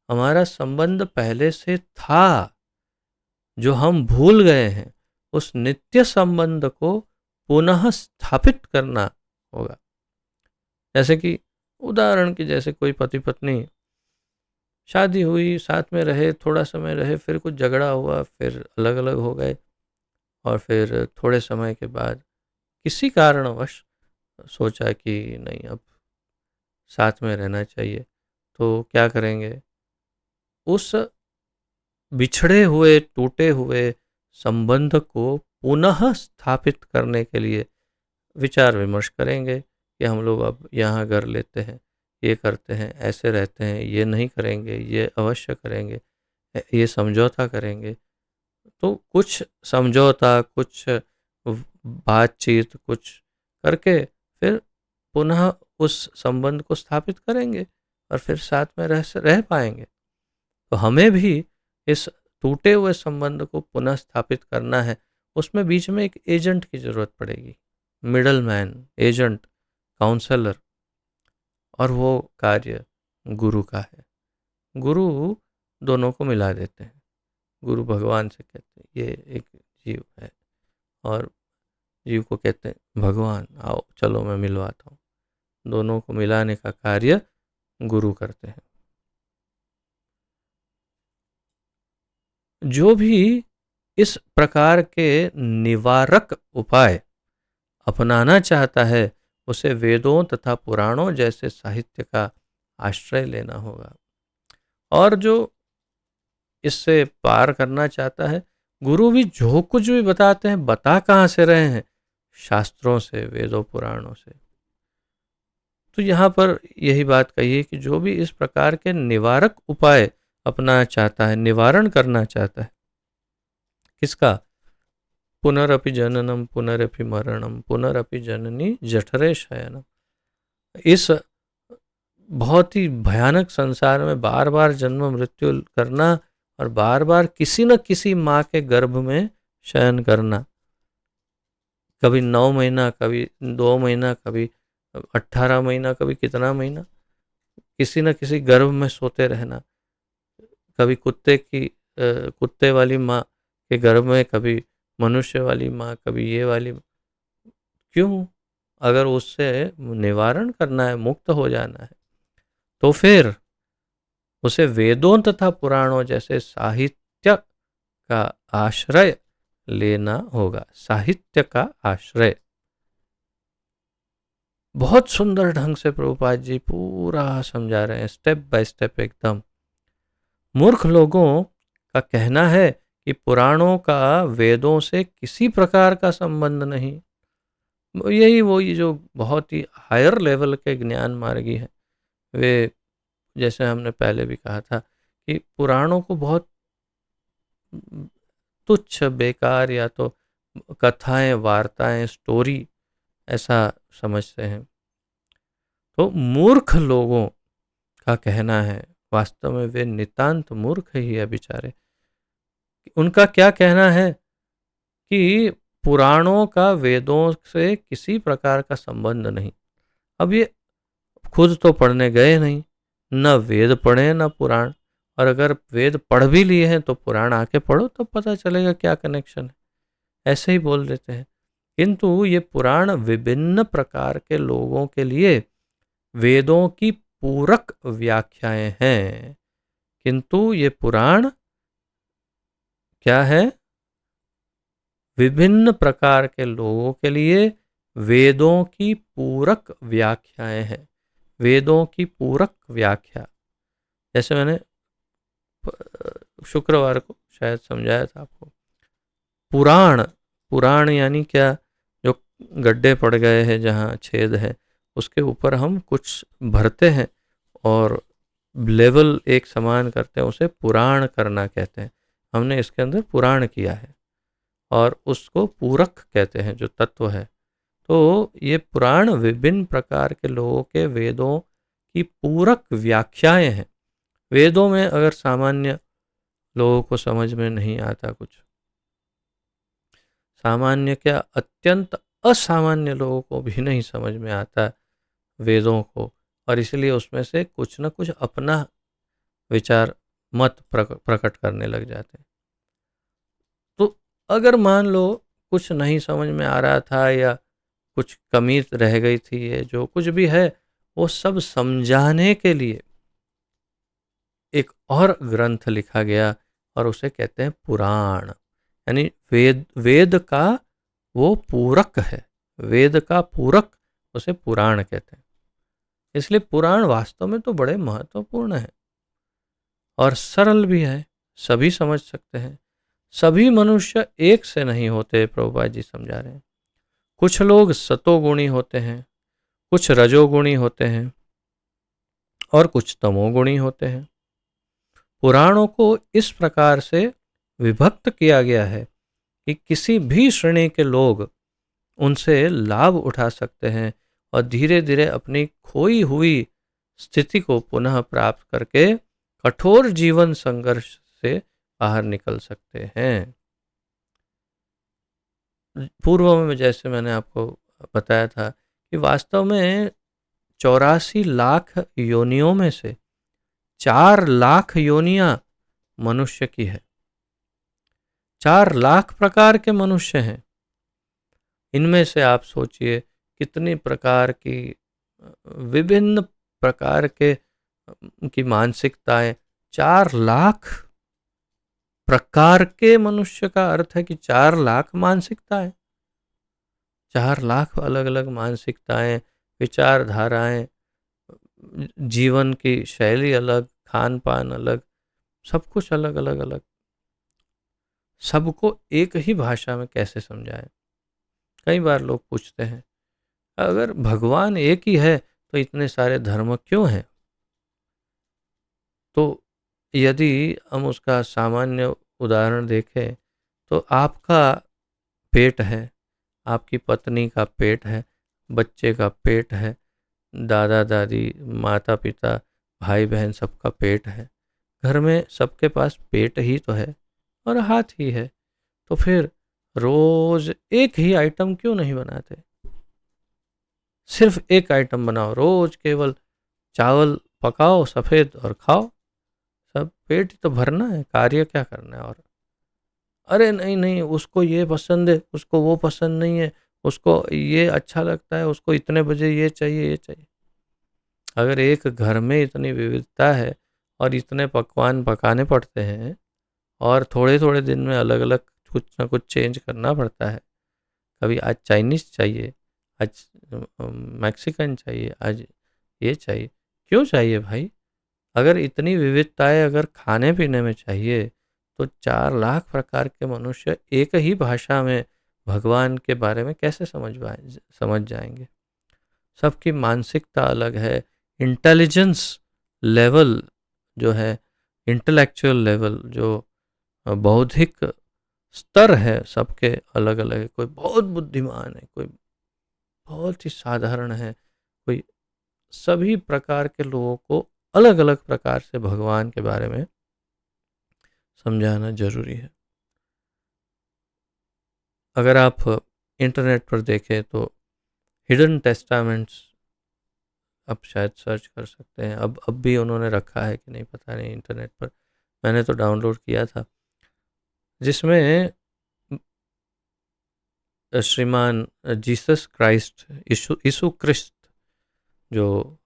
हमारा संबंध पहले से था, जो हम भूल गए हैं, उस नित्य संबंध को पुनः स्थापित करना होगा। जैसे कि उदाहरण की, जैसे कोई पति पत्नी शादी हुई, साथ में रहे, थोड़ा समय रहे, फिर कुछ झगड़ा हुआ, फिर अलग अलग हो गए, और फिर थोड़े समय के बाद किसी कारणवश सोचा कि नहीं, अब साथ में रहना चाहिए। तो क्या करेंगे? उस बिछड़े हुए, टूटे हुए संबंध को पुनः स्थापित करने के लिए विचार विमर्श करेंगे कि हम लोग अब यहाँ घर लेते हैं, ये करते हैं, ऐसे रहते हैं, ये नहीं करेंगे, ये अवश्य करेंगे। ये समझौता करेंगे, तो कुछ समझौता, कुछ बातचीत, कुछ करके फिर पुनः उस संबंध को स्थापित करेंगे और फिर साथ में रह पाएंगे। तो हमें भी इस टूटे हुए संबंध को पुनः स्थापित करना है। उसमें बीच में एक एजेंट की जरूरत पड़ेगी, मिडल मैन, एजेंट, काउंसलर, और वो कार्य गुरु का है। गुरु दोनों को मिला देते हैं। गुरु भगवान से कहते हैं ये एक जीव है, और जीव को कहते हैं भगवान, आओ चलो मैं मिलवाता हूँ। दोनों को मिलाने का कार्य गुरु करते हैं। जो भी इस प्रकार के निवारक उपाय अपनाना चाहता है, उसे वेदों तथा पुराणों जैसे साहित्य का आश्रय लेना होगा। और जो इससे पार करना चाहता है, गुरु भी जो कुछ भी बताते हैं, बता कहाँ से रहे हैं? शास्त्रों से, वेदों पुराणों से। तो यहाँ पर यही बात कही है कि जो भी इस प्रकार के निवारक उपाय अपनाना चाहता है, निवारण करना चाहता है, किसका? पुनरपि जननम पुनरपि मरणम पुनरपि जननी जठरे शयनम। इस बहुत ही भयानक संसार में बार बार जन्म मृत्यु करना और बार बार किसी न किसी माँ के गर्भ में शयन करना, कभी 9 महीना, कभी 2 महीना, कभी 18 महीना, कभी कितना महीना, किसी न किसी गर्भ में सोते रहना, कभी कुत्ते वाली माँ के गर्भ में, कभी मनुष्य वाली माँ, कभी ये वाली। क्यों? अगर उससे निवारण करना है, मुक्त हो जाना है, तो फिर उसे वेदों तथा पुराणों जैसे साहित्य का आश्रय लेना होगा। साहित्य का आश्रय। बहुत सुंदर ढंग से प्रभुपाद जी पूरा समझा रहे हैं, स्टेप बाय स्टेप एकदम। मूर्ख लोगों का कहना है कि पुराणों का वेदों से किसी प्रकार का संबंध नहीं। यही वो ये जो बहुत ही हायर लेवल के ज्ञान मार्गी हैं, वे, जैसे हमने पहले भी कहा था कि पुराणों को बहुत तुच्छ, बेकार, या तो कथाएं, वार्ताएं, स्टोरी ऐसा समझते हैं। तो मूर्ख लोगों का कहना है, वास्तव में वे नितांत मूर्ख ही है बेचारे। उनका क्या कहना है कि पुराणों का वेदों से किसी प्रकार का संबंध नहीं। अब ये खुद तो पढ़ने गए नहीं, न वेद पढ़े न पुराण, और अगर वेद पढ़ भी लिए हैं तो पुराण आके पढ़ो तो पता चलेगा क्या कनेक्शन है। ऐसे ही बोल देते हैं। किंतु ये पुराण विभिन्न प्रकार के लोगों के लिए वेदों की पूरक व्याख्याएं हैं। किंतु ये पुराण क्या है? विभिन्न प्रकार के लोगों के लिए वेदों की पूरक व्याख्याएं हैं। वेदों की पूरक व्याख्या, जैसे मैंने शुक्रवार को शायद समझाया था आपको। पुराण, पुराण यानी क्या? जो गड्ढे पड़ गए हैं, जहाँ छेद है, उसके ऊपर हम कुछ भरते हैं और लेवल एक समान करते हैं, उसे पुराण करना कहते हैं। हमने इसके अंदर पुराण किया है और उसको पूरक कहते हैं, जो तत्व है। तो ये पुराण विभिन्न प्रकार के लोगों के वेदों की पूरक व्याख्याएं हैं। वेदों में अगर सामान्य लोगों को समझ में नहीं आता कुछ, सामान्य क्या, अत्यंत असामान्य लोगों को भी नहीं समझ में आता वेदों को, और इसलिए उसमें से कुछ न कुछ अपना विचार, मत प्रकट करने लग जाते हैं। तो अगर मान लो कुछ नहीं समझ में आ रहा था या कुछ कमी रह गई थी, ये जो कुछ भी है, वो सब समझाने के लिए एक और ग्रंथ लिखा गया और उसे कहते हैं पुराण। यानी वेद का वो पूरक है, वेद का पूरक उसे पुराण कहते हैं। इसलिए पुराण वास्तव में तो बड़े महत्वपूर्ण है और सरल भी है, सभी समझ सकते हैं। सभी मनुष्य एक से नहीं होते, प्रभुपाद जी समझा रहे हैं। कुछ लोग सतोगुणी होते हैं, कुछ रजोगुणी होते हैं और कुछ तमोगुणी होते हैं। पुराणों को इस प्रकार से विभक्त किया गया है कि किसी भी श्रेणी के लोग उनसे लाभ उठा सकते हैं और धीरे धीरे अपनी खोई हुई स्थिति को पुनः प्राप्त करके कठोर जीवन संघर्ष से बाहर निकल सकते हैं। पूर्व में जैसे मैंने आपको बताया था कि वास्तव में 84 लाख योनियों में से 4 लाख योनियां मनुष्य की है। 4 लाख प्रकार के मनुष्य हैं। इनमें से आप सोचिए कितनी प्रकार की विभिन्न प्रकार के की मानसिकताएं। 4 लाख प्रकार के मनुष्य का अर्थ है कि 4 लाख मानसिकताएं, 4 लाख अलग अलग मानसिकताएं, विचारधाराएं, जीवन की शैली अलग, खान पान अलग, सब कुछ अलग अलग अलग। सबको एक ही भाषा में कैसे समझाएं? कई बार लोग पूछते हैं अगर भगवान एक ही है तो इतने सारे धर्म क्यों हैं? तो यदि हम उसका सामान्य उदाहरण देखें तो आपका पेट है, आपकी पत्नी का पेट है, बच्चे का पेट है, दादा दादी, माता पिता, भाई बहन सबका पेट है। घर में सबके पास पेट ही तो है और हाथ ही है। तो फिर रोज एक ही आइटम क्यों नहीं बनाते? सिर्फ एक आइटम बनाओ, रोज केवल चावल पकाओ सफेद और खाओ। सब पेट ही तो भरना है, कार्य क्या करना है? और अरे नहीं नहीं, उसको ये पसंद है, उसको वो पसंद नहीं है, उसको ये अच्छा लगता है, उसको इतने बजे ये चाहिए ये चाहिए। अगर एक घर में इतनी विविधता है और इतने पकवान पकाने पड़ते हैं और थोड़े थोड़े दिन में अलग अलग कुछ ना कुछ चेंज करना पड़ता है, कभी आज चाइनीज चाहिए, आज मैक्सिकन चाहिए, आज ये चाहिए, क्यों चाहिए भाई? अगर इतनी विविधताएं अगर खाने पीने में चाहिए तो 4 लाख प्रकार के मनुष्य एक ही भाषा में भगवान के बारे में कैसे समझ जाएंगे? सबकी मानसिकता अलग है, इंटेलिजेंस लेवल जो है, इंटेलेक्चुअल लेवल जो बौद्धिक स्तर है, सबके अलग अलग है। कोई बहुत बुद्धिमान है, कोई बहुत ही साधारण है, कोई सभी प्रकार के लोगों को अलग अलग प्रकार से भगवान के बारे में समझाना जरूरी है। अगर आप इंटरनेट पर देखें तो हिडन टेस्टामेंट्स आप शायद सर्च कर सकते हैं। अब भी उन्होंने रखा है कि नहीं पता नहीं इंटरनेट पर, मैंने तो डाउनलोड किया था, जिसमें श्रीमान जीसस क्राइस्ट, यीशु क्रिस्त, जो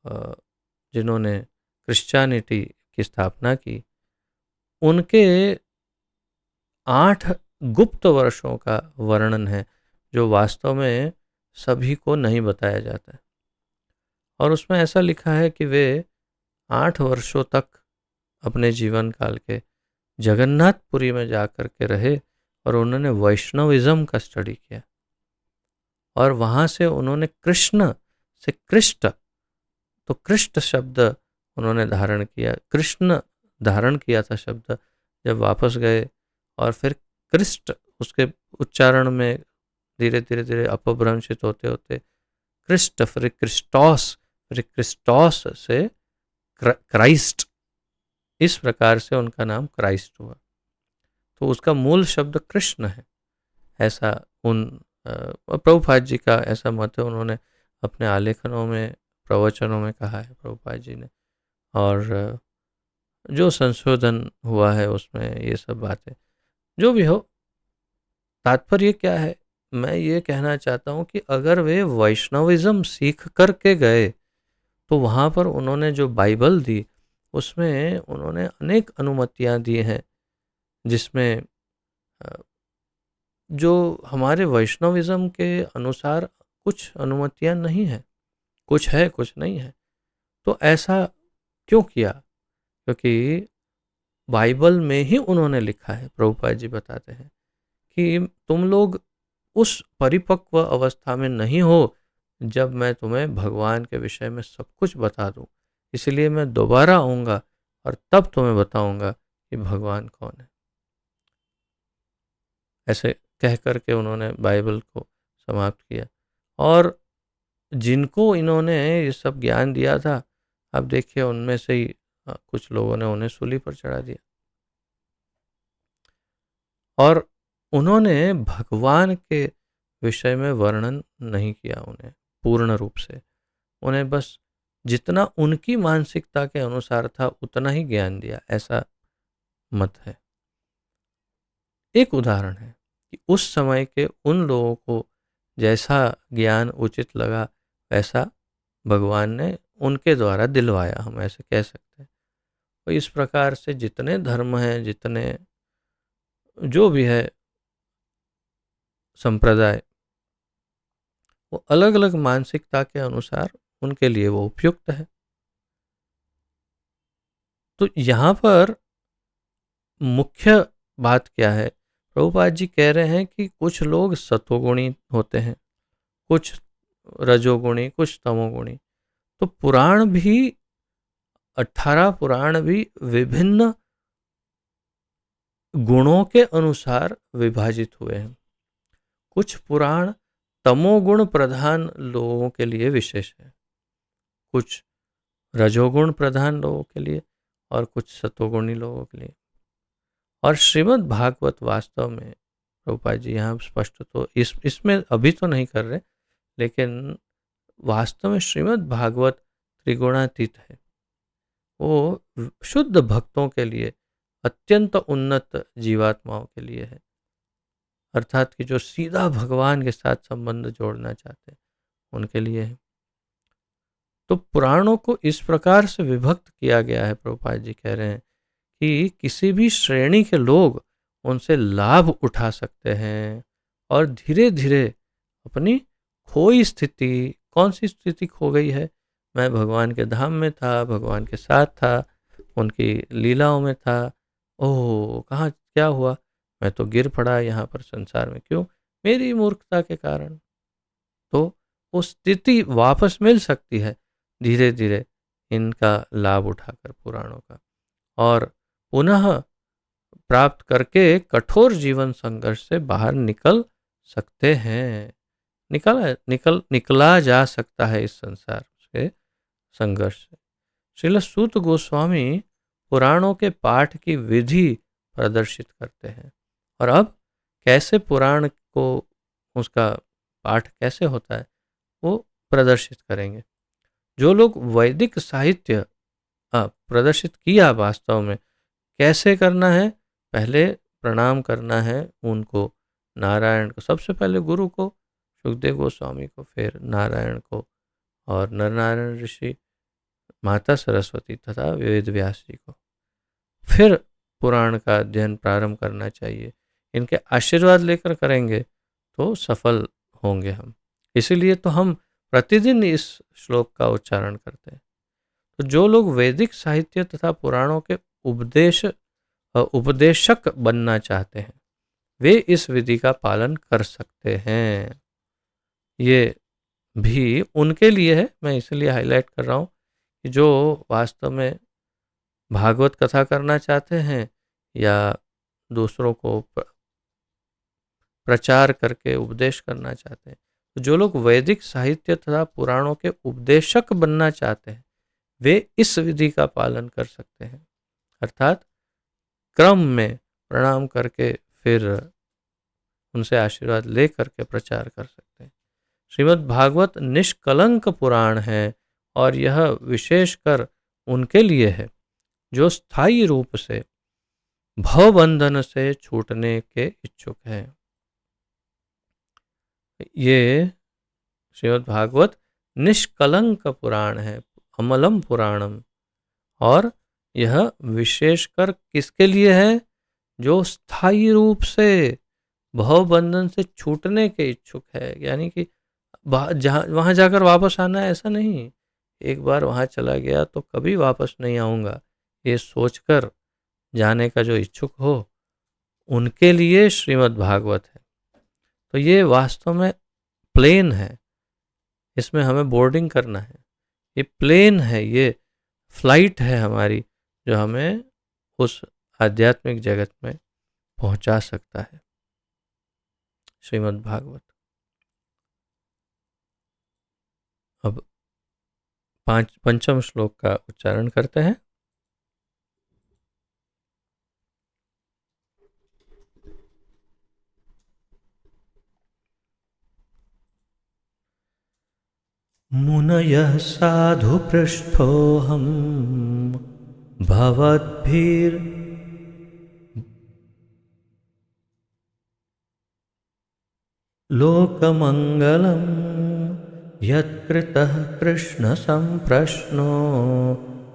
जिन्होंने क्रिश्चियनिटी की स्थापना की, उनके 8 गुप्त वर्षों का वर्णन है जो वास्तव में सभी को नहीं बताया जाता है। और उसमें ऐसा लिखा है कि वे 8 वर्षों तक अपने जीवन काल के जगन्नाथपुरी में जाकर के रहे और उन्होंने वैष्णविज्म का स्टडी किया और वहाँ से उन्होंने कृष्ण से कृष्ट, तो कृष्ट शब्द उन्होंने धारण किया, कृष्ण धारण किया था शब्द, जब वापस गए और फिर कृष्ट उसके उच्चारण में धीरे धीरे धीरे अपभ्रंशित होते होते क्रिस्ट, फिर क्रिस्टोस, फिर क्रिस्टोस से क्राइस्ट, इस प्रकार से उनका नाम क्राइस्ट हुआ। तो उसका मूल शब्द कृष्ण है, ऐसा उन प्रभुपाद जी का ऐसा मत है, उन्होंने अपने आलेखनों में, प्रवचनों में कहा है प्रभुपाद जी ने। और जो संशोधन हुआ है उसमें ये सब बातें, जो भी हो, तात्पर्य क्या है? मैं ये कहना चाहता हूँ कि अगर वे वैष्णविज्म सीख करके गए तो वहाँ पर उन्होंने जो बाइबल दी उसमें उन्होंने अनेक अनुमतियाँ दी हैं, जिसमें जो हमारे वैष्णविज्म के अनुसार कुछ अनुमतियाँ नहीं है, कुछ है कुछ नहीं है। तो ऐसा क्यों किया? क्योंकि बाइबल में ही उन्होंने लिखा है, प्रभुपाद जी बताते हैं कि तुम लोग उस परिपक्व अवस्था में नहीं हो जब मैं तुम्हें भगवान के विषय में सब कुछ बता दूं, इसलिए मैं दोबारा आऊँगा और तब तुम्हें बताऊँगा कि भगवान कौन है। ऐसे कह कर के उन्होंने बाइबल को समाप्त किया। और जिनको इन्होंने ये सब ज्ञान दिया था, अब देखिए उनमें से ही कुछ लोगों ने उन्हें सूली पर चढ़ा दिया। और उन्होंने भगवान के विषय में वर्णन नहीं किया उन्हें पूर्ण रूप से। उन्हें बस जितना उनकी मानसिकता के अनुसार था उतना ही ज्ञान दिया, ऐसा मत है। एक उदाहरण है कि उस समय के उन लोगों को जैसा ज्ञान उचित लगा वैसा भगवान ने उनके द्वारा दिलवाया, हम ऐसे कह सकते हैं। तो इस प्रकार से जितने धर्म हैं, जितने जो भी है संप्रदाय, वो अलग अलग मानसिकता के अनुसार उनके लिए वो उपयुक्त है। तो यहाँ पर मुख्य बात क्या है, प्रभुपाद जी कह रहे हैं कि कुछ लोग सतोगुणी होते हैं, कुछ रजोगुणी, कुछ तमोगुणी। तो पुराण भी 18 पुराण भी विभिन्न गुणों के अनुसार विभाजित हुए हैं। कुछ पुराण तमोगुण प्रधान लोगों के लिए विशेष है, कुछ रजोगुण प्रधान लोगों के लिए, और कुछ सतोगुणी लोगों के लिए। और श्रीमद् भागवत वास्तव में प्रभुपाद जी यहाँ स्पष्ट तो इसमें अभी तो नहीं कर रहे, लेकिन वास्तव में श्रीमद् भागवत त्रिगुणातीत है। वो शुद्ध भक्तों के लिए, अत्यंत उन्नत जीवात्माओं के लिए है, अर्थात कि जो सीधा भगवान के साथ संबंध जोड़ना चाहते हैं उनके लिए है। तो पुराणों को इस प्रकार से विभक्त किया गया है, प्रभुपाद जी कह रहे हैं कि किसी भी श्रेणी के लोग उनसे लाभ उठा सकते हैं और धीरे धीरे अपनी खोई स्थिति, कौन सी स्थिति खो गई है, मैं भगवान के धाम में था, भगवान के साथ था, उनकी लीलाओं में था, ओह कहाँ क्या हुआ, मैं तो गिर पड़ा यहाँ पर संसार में, क्यों, मेरी मूर्खता के कारण। तो वो स्थिति वापस मिल सकती है धीरे धीरे इनका लाभ उठाकर पुराणों का, और पुनः प्राप्त करके कठोर जीवन संघर्ष से बाहर निकल सकते हैं। निकला जा सकता है इस संसार से, संघर्ष से। श्रील सूत गोस्वामी पुराणों के पाठ की विधि प्रदर्शित करते हैं, और अब कैसे पुराण को, उसका पाठ कैसे होता है वो प्रदर्शित करेंगे। जो लोग वैदिक साहित्य प्रदर्शित किया, वास्तव में कैसे करना है, पहले प्रणाम करना है उनको, नारायण को, सबसे पहले गुरु को सुखदेव गोस्वामी को, फिर नारायण को, और नरनारायण ऋषि, माता सरस्वती तथा वेद व्यास जी को, फिर पुराण का अध्ययन प्रारंभ करना चाहिए। इनके आशीर्वाद लेकर करेंगे तो सफल होंगे हम। इसीलिए तो हम प्रतिदिन इस श्लोक का उच्चारण करते हैं। तो जो लोग वैदिक साहित्य तथा पुराणों के उपदेशक बनना चाहते हैं वे इस विधि का पालन कर सकते हैं। ये भी उनके लिए है, मैं इसलिए हाईलाइट कर रहा हूँ कि जो वास्तव में भागवत कथा करना चाहते हैं या दूसरों को प्रचार करके उपदेश करना चाहते हैं, तो जो लोग वैदिक साहित्य तथा पुराणों के उपदेशक बनना चाहते हैं वे इस विधि का पालन कर सकते हैं, अर्थात क्रम में प्रणाम करके फिर उनसे आशीर्वाद ले करके प्रचार कर सकते हैं। श्रीमद् भागवत निष्कलंक पुराण है और यह विशेषकर उनके लिए है जो स्थायी रूप से भवबंधन से छूटने के इच्छुक हैं। ये श्रीमद् भागवत निष्कलंक पुराण है, अमलम पुराणम, और यह विशेषकर किसके लिए है, जो स्थायी रूप से भवबंधन से छूटने के इच्छुक है, यानी कि वहां जाकर वापस आना है ऐसा नहीं, एक बार वहां चला गया तो कभी वापस नहीं आऊंगा, ये सोचकर जाने का जो इच्छुक हो उनके लिए श्रीमद् भागवत है। तो ये वास्तव में प्लेन है, इसमें हमें बोर्डिंग करना है, ये प्लेन है, ये फ्लाइट है हमारी, जो हमें उस आध्यात्मिक जगत में पहुंचा सकता है। श्रीमद् भागवत। अब पंचम श्लोक का उच्चारण करते हैं। मुनयः साधु पृष्ठोऽहम् भवद्भिर्लोकमङ्गलं यत्कृतः कृष्णसम्प्रश्नो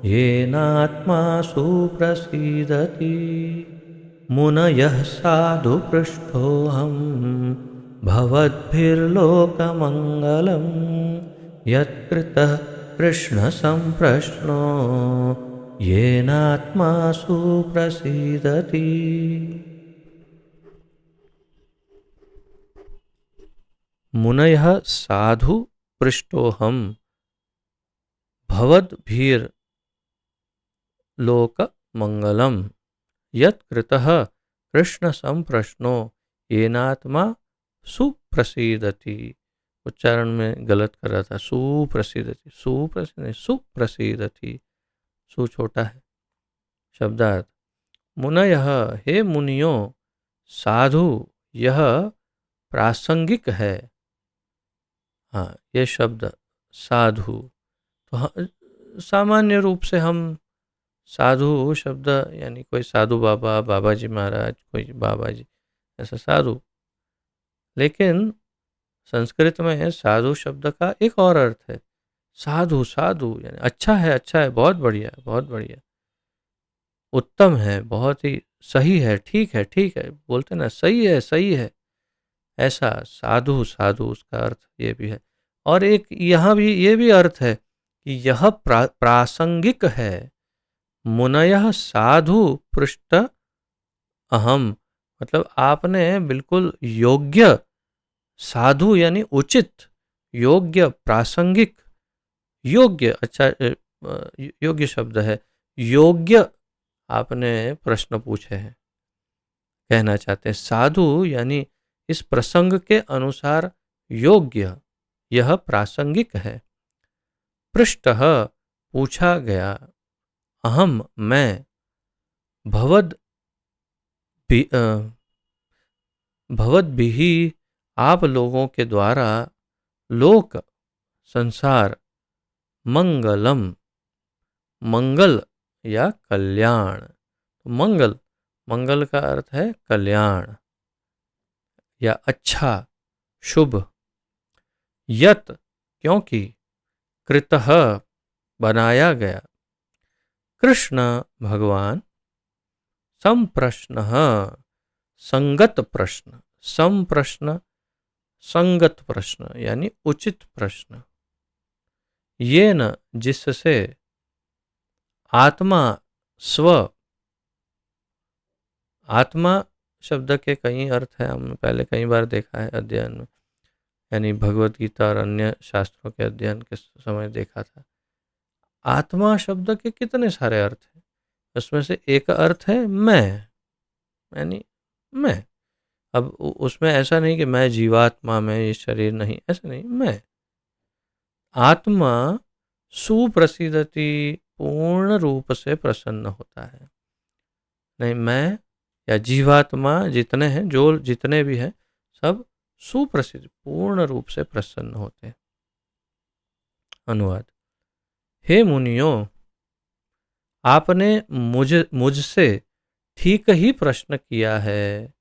येनात्मा सुप्रसीदति। मुनयः साधु पृष्ठोऽहम् भवद्भिर्लोकमङ्गलं यत्कृतः कृष्णसम्प्रश्नो येनात्मा सुप्रसीदति। मुनयः साधु पृष्ठोऽहम् भवद्भिर्लोकमङ्गलं यत्कृतः कृष्णसम्प्रश्नो येनात्मा सुप्रसीदति। उच्चारण में गलत कर रहा था, सुप्रसीदति, सुप्रसीद सुप्रसीदति, सु छोटा है। शब्दार्थ। मुनयः, हे मुनियों, साधु, यह प्रासंगिक है। हाँ, ये शब्द साधु, तो सामान्य रूप से हम साधु शब्द यानी कोई साधु बाबा, बाबा जी महाराज, कोई बाबा जी, ऐसा साधु। लेकिन संस्कृत में साधु शब्द का एक और अर्थ है, साधु। साधु यानी अच्छा है, अच्छा है, बहुत बढ़िया, बहुत बढ़िया, उत्तम है, बहुत ही सही है, ठीक है, ठीक है, बोलते ना, सही है, सही है, ऐसा साधु। साधु उसका अर्थ ये भी है। और एक यहाँ भी ये भी अर्थ है कि यह प्रासंगिक है। मुनयः साधु पृष्ठ अहम, मतलब आपने बिल्कुल योग्य, साधु यानी उचित, योग्य, प्रासंगिक, योग्य, अच्छा योग्य शब्द है, योग्य आपने प्रश्न पूछे हैं, कहना चाहते हैं। साधु यानी इस प्रसंग के अनुसार योग्य, यह प्रासंगिक है। पृष्ठः पूछा गया, अहम मैं, भवद्भिः आप लोगों के द्वारा, लोक संसार, मंगलम मंगल या कल्याण। मंगल, मंगल का अर्थ है कल्याण या अच्छा, शुभ। यत क्योंकि, कृतः बनाया गया, कृष्ण भगवान, संप्रश्नः संगत प्रश्न, संप्रश्न संगत प्रश्न यानी उचित प्रश्न, येन जिससे, आत्मा स्व, आत्मा शब्द के कई अर्थ हैं, हमने पहले कई बार देखा है अध्ययन में, यानी भगवत गीता और अन्य शास्त्रों के अध्ययन के समय देखा था। आत्मा शब्द के कितने सारे अर्थ हैं, उसमें से एक अर्थ है मैं, यानी मैं। अब उसमें ऐसा नहीं कि मैं जीवात्मा में, ये शरीर नहीं, ऐसा नहीं, मैं। आत्मा सुप्रसिद्धति, पूर्ण रूप से प्रसन्न होता है। नहीं, मैं या जीवात्मा जितने हैं, जो जितने भी हैं, सब सुप्रसिद्ध, पूर्ण रूप से प्रसन्न होते हैं। अनुवाद। हे मुनियों, आपने मुझसे ठीक ही प्रश्न किया है।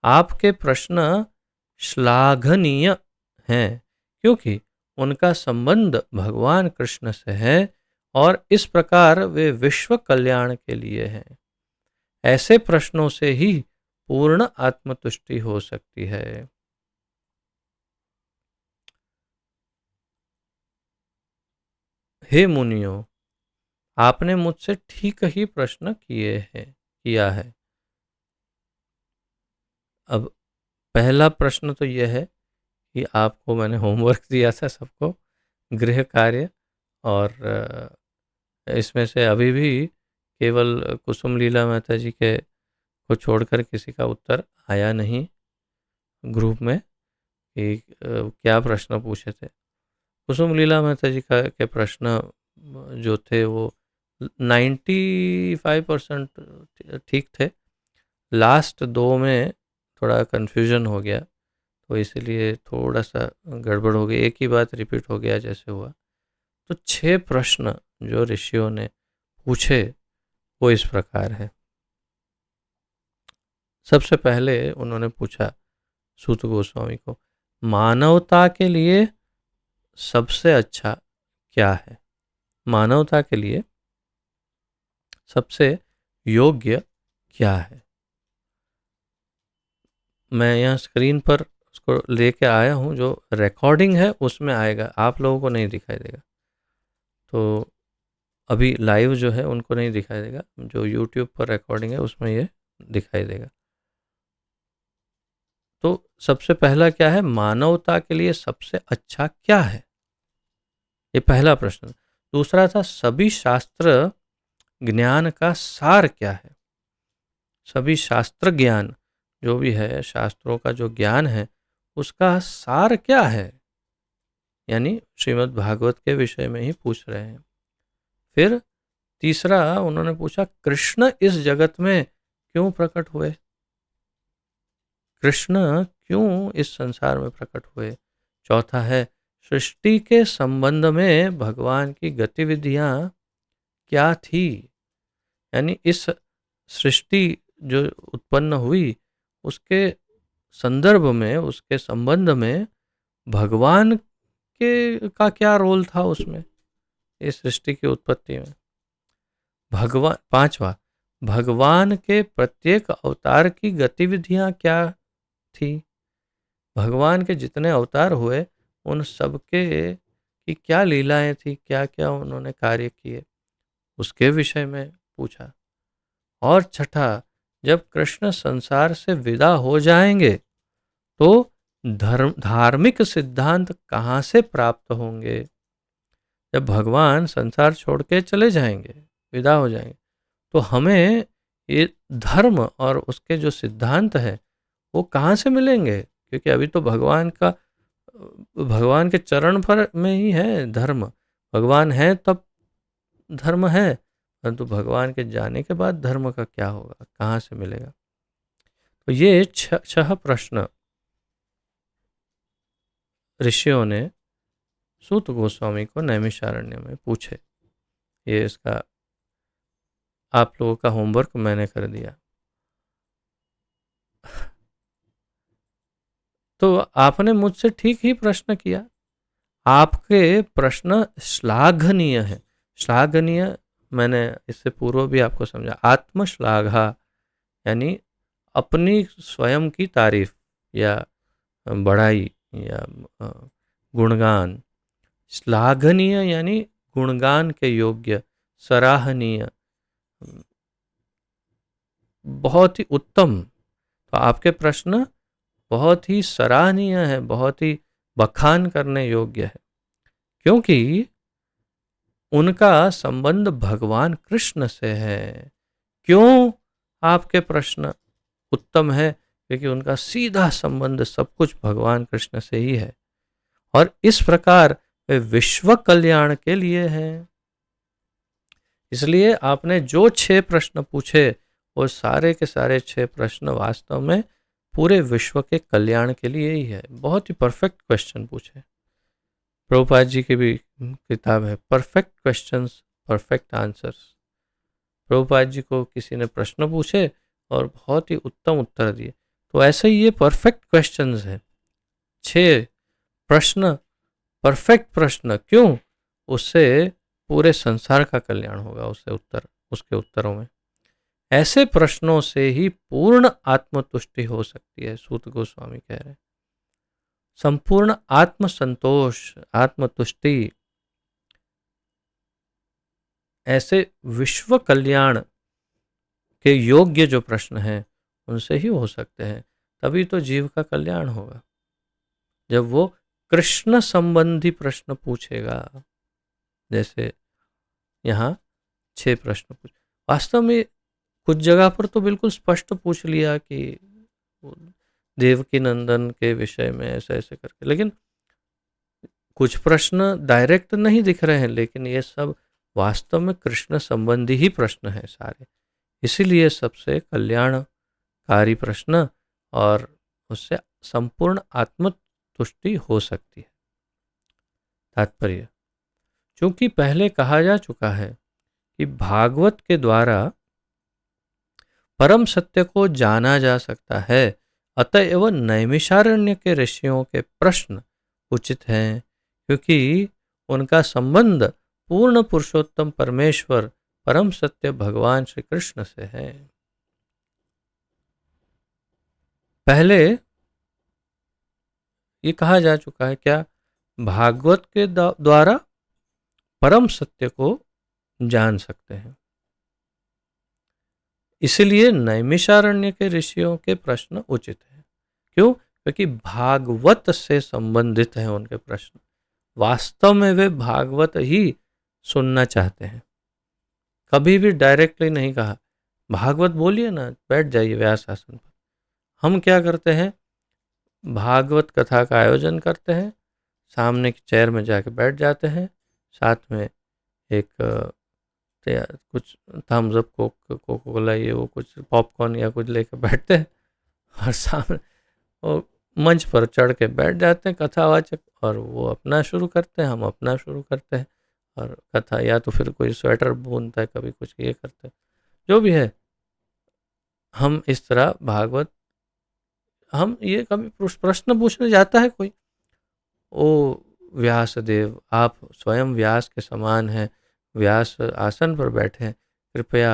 आपके प्रश्न श्लाघनीय हैं, क्योंकि उनका संबंध भगवान कृष्ण से है और इस प्रकार वे विश्व कल्याण के लिए हैं। ऐसे प्रश्नों से ही पूर्ण आत्मतुष्टि हो सकती है। हे मुनियों, आपने मुझसे ठीक ही प्रश्न किया है। अब पहला प्रश्न तो यह है कि आपको मैंने होमवर्क दिया था सबको, गृह कार्य, और इसमें से अभी भी केवल कुसुम लीला माता जी के को छोड़कर किसी का उत्तर आया नहीं ग्रुप में कि क्या प्रश्न पूछे थे। कुसुम लीला माता जी का के प्रश्न जो थे वो 95% ठीक थे। लास्ट 2 में थोड़ा कन्फ्यूजन हो गया, तो इसीलिए थोड़ा सा गड़बड़ हो गई, एक ही बात रिपीट हो गया जैसे हुआ। तो 6 प्रश्न जो ऋषियों ने पूछे वो इस प्रकार है। सबसे पहले उन्होंने पूछा सूत गोस्वामी को, मानवता के लिए सबसे अच्छा क्या है? मानवता के लिए सबसे योग्य क्या है? मैं यहाँ स्क्रीन पर उसको लेके आया हूँ, जो रिकॉर्डिंग है उसमें आएगा, आप लोगों को नहीं दिखाई देगा। तो अभी लाइव जो है उनको नहीं दिखाई देगा, जो यूट्यूब पर रिकॉर्डिंग है उसमें ये दिखाई देगा। तो सबसे पहला क्या है, मानवता के लिए सबसे अच्छा क्या है, ये पहला प्रश्न। दूसरा था सभी शास्त्र ज्ञान का सार क्या है? सभी शास्त्र ज्ञान जो भी है, शास्त्रों का जो ज्ञान है उसका सार क्या है, यानी श्रीमद् भागवत के विषय में ही पूछ रहे हैं। फिर तीसरा उन्होंने पूछा, कृष्ण इस जगत में क्यों प्रकट हुए? कृष्ण क्यों इस संसार में प्रकट हुए? चौथा है, सृष्टि के संबंध में भगवान की गतिविधियां क्या थी, यानी इस सृष्टि जो उत्पन्न हुई उसके संदर्भ में, उसके संबंध में भगवान के का क्या रोल था उसमें, इस सृष्टि की उत्पत्ति में। भगवान पांचवा, भगवान के प्रत्येक अवतार की गतिविधियां क्या थी? भगवान के जितने अवतार हुए उन सबके की क्या लीलाएं थी, क्या क्या उन्होंने कार्य किए, उसके विषय में पूछा। और छठा, जब कृष्ण संसार से विदा हो जाएंगे तो धार्मिक सिद्धांत कहाँ से प्राप्त होंगे? जब भगवान संसार छोड़ के चले जाएंगे, विदा हो जाएंगे, तो हमें ये धर्म और उसके जो सिद्धांत है वो कहाँ से मिलेंगे? क्योंकि अभी तो भगवान के चरण पर में ही है धर्म। भगवान है तब धर्म है, परंतु भगवान के जाने के बाद धर्म का क्या होगा, कहाँ से मिलेगा? तो ये 6 प्रश्न ऋषियों ने सूत गोस्वामी को नैमिषारण्य में पूछे। ये इसका आप लोगों का होमवर्क मैंने कर दिया। तो आपने मुझसे ठीक ही प्रश्न किया, आपके प्रश्न श्लाघनीय है। श्लाघनीय मैंने इससे पूर्व भी आपको समझा, आत्मश्लाघा यानी अपनी स्वयं की तारीफ या बढ़ाई या गुणगान। श्लाघनीय यानी गुणगान के योग्य, सराहनीय, बहुत ही उत्तम। तो आपके प्रश्न बहुत ही सराहनीय है, बहुत ही बखान करने योग्य है, क्योंकि उनका संबंध भगवान कृष्ण से है। क्यों आपके प्रश्न उत्तम है? क्योंकि उनका सीधा संबंध सब कुछ भगवान कृष्ण से ही है, और इस प्रकार वे विश्व कल्याण के लिए हैं। इसलिए आपने जो 6 प्रश्न पूछे वो सारे के सारे 6 प्रश्न वास्तव में पूरे विश्व के कल्याण के लिए ही है। बहुत ही परफेक्ट क्वेश्चन पूछे। प्रभुपाद जी की भी किताब है, perfect questions perfect answers. Prabhupada ji को किसी ने प्रश्न पूछे और बहुत ही उत्तम उत्तर दिए, तो ऐसे ही ये परफेक्ट क्वेश्चंस है। 6 प्रश्न परफेक्ट प्रश्न, क्यों? उससे पूरे संसार का कल्याण होगा, उसके उत्तरों में। ऐसे प्रश्नों से ही पूर्ण आत्मतुष्टि हो सकती है, सूत गोस्वामी कह रहे हैं। संपूर्ण आत्मसंतोष, आत्मतुष्टि ऐसे विश्व कल्याण के योग्य जो प्रश्न हैं उनसे ही हो सकते हैं। तभी तो जीव का कल्याण होगा, जब वो कृष्ण संबंधी प्रश्न पूछेगा। जैसे यहाँ 6 प्रश्न पूछे, वास्तव में कुछ जगह पर तो बिल्कुल स्पष्ट पूछ लिया कि देवकी नंदन के विषय में ऐसे ऐसे करके, लेकिन कुछ प्रश्न डायरेक्ट नहीं दिख रहे हैं, लेकिन ये सब वास्तव में कृष्ण संबंधी ही प्रश्न हैं सारे। इसीलिए सबसे कल्याणकारी प्रश्न, और उससे संपूर्ण आत्मतुष्टि हो सकती है। तात्पर्य, चूंकि पहले कहा जा चुका है कि भागवत के द्वारा परम सत्य को जाना जा सकता है, अतएव नैमिषारण्य के ऋषियों के प्रश्न उचित हैं, क्योंकि उनका संबंध पूर्ण पुरुषोत्तम परमेश्वर परम सत्य भगवान श्री कृष्ण से है। पहले ये कहा जा चुका है क्या, भागवत के द्वारा परम सत्य को जान सकते हैं, इसलिए नैमिषारण्य के ऋषियों के प्रश्न उचित है। क्यों? क्योंकि भागवत से संबंधित हैं उनके प्रश्न। वास्तव में वे भागवत ही सुनना चाहते हैं। कभी भी डायरेक्टली नहीं कहा भागवत बोलिए ना, बैठ जाइए व्यास आसन पर। हम क्या करते हैं, भागवत कथा का आयोजन करते हैं, सामने की चेयर में जाके बैठ जाते हैं, साथ में एक कुछ थम्स अप, कोको कोला, ये वो कुछ पॉपकॉर्न या कुछ लेकर बैठते हैं, और सामने वो मंच पर चढ़ के बैठ जाते हैं कथावाचक, और वो अपना शुरू करते हैं, हम अपना शुरू करते हैं, और कथा या तो फिर कोई स्वेटर बुनता है, कभी कुछ ये करते हैं, जो भी है। हम इस तरह भागवत, हम ये कभी प्रश्न पूछने जाता है कोई, ओ व्यास देव, आप स्वयं व्यास के समान हैं, व्यास आसन पर बैठे हैं, कृपया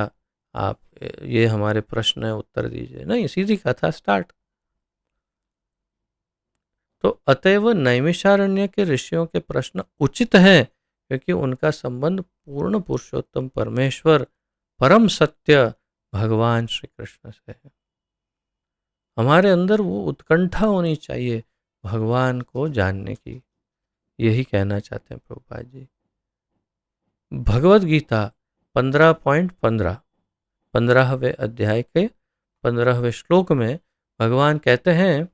आप ये हमारे प्रश्न है उत्तर दीजिए, नहीं, सीधी कथा स्टार्ट। तो अतएव नैमिषारण्य के ऋषियों के प्रश्न उचित हैं, क्योंकि उनका संबंध पूर्ण पुरुषोत्तम परमेश्वर परम सत्य भगवान श्री कृष्ण से है। हमारे अंदर वो उत्कंठा होनी चाहिए भगवान को जानने की, यही कहना चाहते हैं प्रभुपाद जी। भगवद गीता 15.15, 15वें अध्याय के 15वें श्लोक में भगवान कहते हैं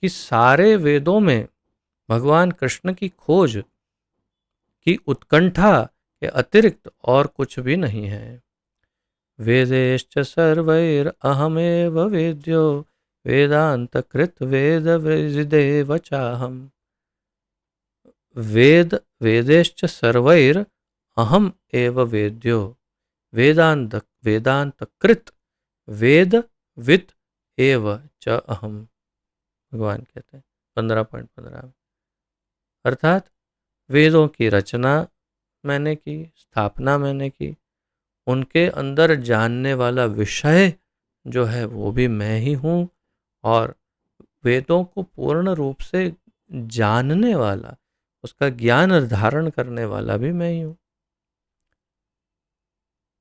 कि सारे वेदों में भगवान कृष्ण की खोज की उत्कंठा के अतिरिक्त और कुछ भी नहीं है। वेदेश्च सर्वैर अहमेव वेद्यो वेदांत कृत वेद विदेव चाहम। वेदेश्च सर्वैर अहम एव वेद्यो वेदांत कृत वेद विद एव च अहम। भगवान कहते हैं 15.15, अर्थात वेदों की रचना मैंने की, स्थापना मैंने की, उनके अंदर जानने वाला विषय जो है वो भी मैं ही हूँ, और वेदों को पूर्ण रूप से जानने वाला, उसका ज्ञान धारण करने वाला भी मैं ही हूँ।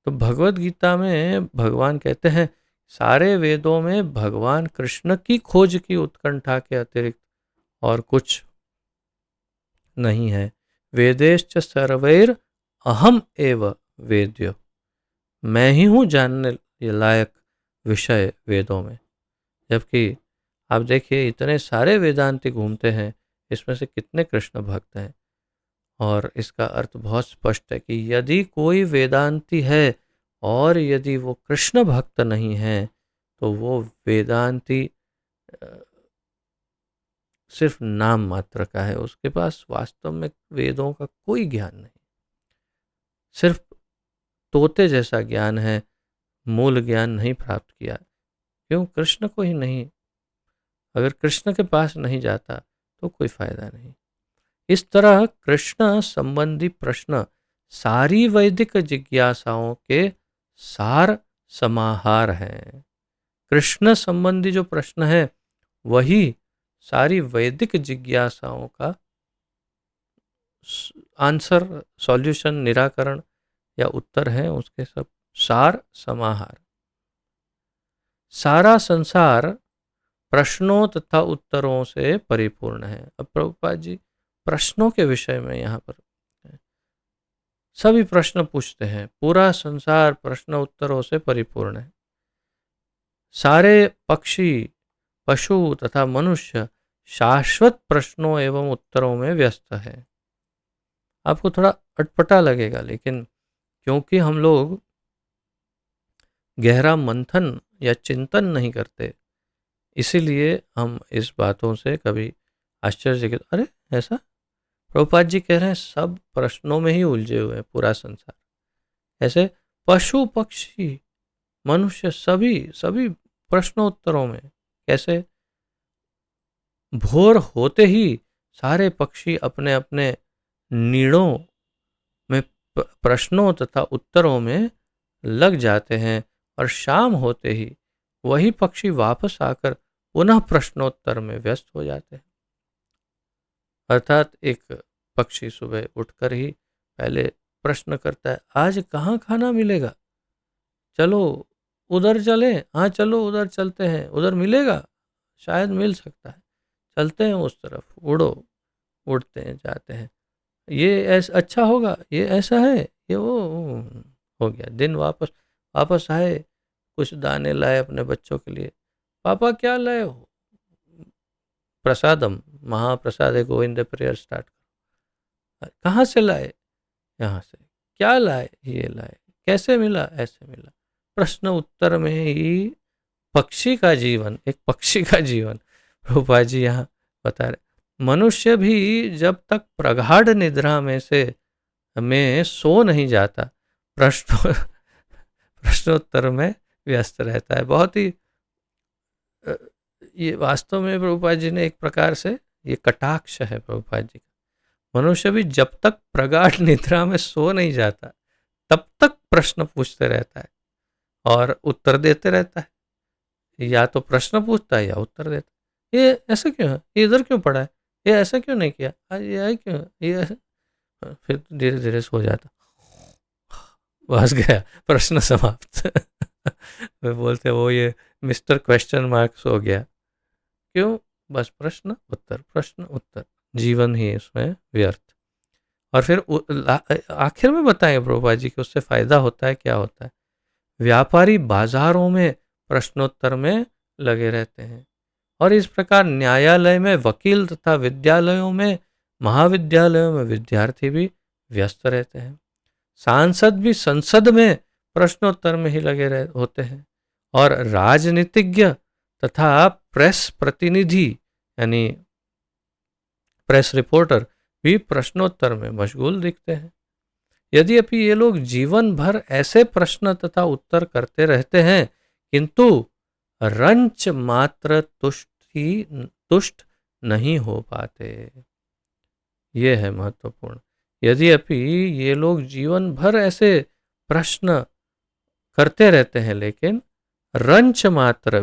तो भगवद गीता में भगवान कहते हैं सारे वेदों में भगवान कृष्ण की खोज की उत्कंठा के अतिरिक्त और कुछ नहीं है। वेदेश्च सर्वैर अहम एव वेद्यो, मैं ही हूँ जानने लायक विषय वेदों में। जबकि आप देखिए इतने सारे वेदांती घूमते हैं, इसमें से कितने कृष्ण भक्त हैं। और इसका अर्थ बहुत स्पष्ट है कि यदि कोई वेदांती है और यदि वो कृष्ण भक्त नहीं है, तो वो वेदांती सिर्फ नाम मात्र का है, उसके पास वास्तव में वेदों का कोई ज्ञान नहीं, सिर्फ तोते जैसा ज्ञान है, मूल ज्ञान नहीं प्राप्त किया। क्यों? कृष्ण को ही नहीं, अगर कृष्ण के पास नहीं जाता तो कोई फायदा नहीं। इस तरह कृष्ण संबंधी प्रश्न सारी वैदिक जिज्ञासाओं के सार समाहार हैं। कृष्ण संबंधी जो प्रश्न है वही सारी वैदिक जिज्ञासाओं का आंसर, सॉल्यूशन, निराकरण या उत्तर है, उसके सब सार समाहार। सारा संसार प्रश्नों तथा उत्तरों से परिपूर्ण है। अब प्रभुपाद जी प्रश्नों के विषय में यहाँ पर सभी प्रश्न पूछते हैं। पूरा संसार प्रश्न उत्तरों से परिपूर्ण है। सारे पक्षी, पशु तथा मनुष्य शाश्वत प्रश्नों एवं उत्तरों में व्यस्त है। आपको थोड़ा अटपटा लगेगा, लेकिन क्योंकि हम लोग गहरा मंथन या चिंतन नहीं करते, इसीलिए हम इस बातों से कभी आश्चर्यचकित, अरे ऐसा, प्रभुपाद जी कह रहे हैं सब प्रश्नों में ही उलझे हुए हैं पूरा संसार। ऐसे पशु पक्षी मनुष्य सभी सभी प्रश्नोत्तरों में। कैसे? भोर होते ही सारे पक्षी अपने अपने नीड़ों में प्रश्नों तथा उत्तरों में लग जाते हैं, और शाम होते ही वही पक्षी वापस आकर पुनः प्रश्नोत्तर में व्यस्त हो जाते हैं। अर्थात एक पक्षी सुबह उठकर ही पहले प्रश्न करता है, आज कहाँ खाना मिलेगा, चलो उधर चलें, हाँ चलो उधर चलते हैं, उधर मिलेगा, शायद मिल सकता है, चलते हैं उस तरफ, उड़ो, उड़ते हैं, जाते हैं, ये ऐसा अच्छा होगा, ये ऐसा है, ये वो, हो गया दिन। वापस वापस आए, कुछ दाने लाए अपने बच्चों के लिए, पापा क्या लाए हो, प्रसादम, महाप्रसाद है, गोविंद प्रेयर स्टार्ट। कहाँ से लाए, यहाँ से। क्या लाए, ये लाए। कैसे मिला, ऐसे मिला। प्रश्न उत्तर में ही पक्षी का जीवन, एक पक्षी का जीवन प्रभुपाद जी यहाँ बता रहे। मनुष्य भी जब तक प्रगाढ़ निद्रा में सो नहीं जाता, प्रश्नोत्तर में व्यस्त रहता है। बहुत ही ये वास्तव में प्रभुपाद जी ने एक प्रकार से, ये कटाक्ष है प्रभुपाद जी का। मनुष्य भी जब तक प्रगाढ़ निद्रा में सो नहीं जाता, तब तक प्रश्न पूछते रहता है और उत्तर देते रहता है। या तो प्रश्न पूछता है या उत्तर देता है। ये ऐसा क्यों है, ये इधर क्यों पड़ा है, ये ऐसा क्यों नहीं किया, ये क्यों, ये फिर धीरे धीरे सो जाता, बस गया, प्रश्न समाप्त। वे बोलते वो ये मिस्टर क्वेश्चन मार्क्स हो गया। क्यों? बस प्रश्न उत्तर, प्रश्न उत्तर, जीवन ही इसमें व्यर्थ। और फिर आखिर में बताएंगे प्रभुपाद जी कि उससे फायदा होता है, क्या होता है। व्यापारी बाजारों में प्रश्नोत्तर में लगे रहते हैं, और इस प्रकार न्यायालय में वकील तथा विद्यालयों में, महाविद्यालयों में विद्यार्थी भी व्यस्त रहते हैं। सांसद भी संसद में प्रश्नोत्तर में ही लगे होते हैं, और राजनीतिज्ञ तथा प्रेस प्रतिनिधि यानी प्रेस रिपोर्टर भी प्रश्नोत्तर में मशगूल दिखते हैं। यद्यपि ये लोग जीवन भर ऐसे प्रश्न तथा उत्तर करते रहते हैं, किंतु रंच मात्र तुष्ट नहीं हो पाते। ये है महत्वपूर्ण। यद्यपि ये लोग जीवन भर ऐसे प्रश्न करते रहते हैं, लेकिन रंच मात्र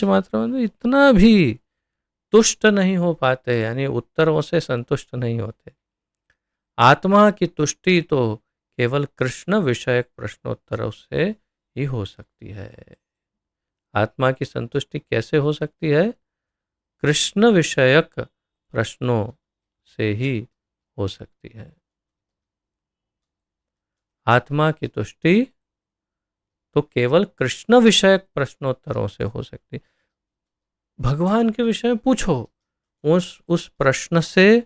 मतलब इतना भी तुष्ट नहीं हो पाते, यानी उत्तरों से संतुष्ट नहीं होते। आत्मा की तुष्टि तो केवल कृष्ण विषयक प्रश्नोत्तरों से ही हो सकती है। आत्मा की संतुष्टि कैसे हो सकती है? कृष्ण विषयक प्रश्नों से ही हो सकती है। आत्मा की तुष्टि तो केवल कृष्ण विषयक प्रश्नोत्तरों से हो सकती। भगवान के विषय में पूछो, उस प्रश्न से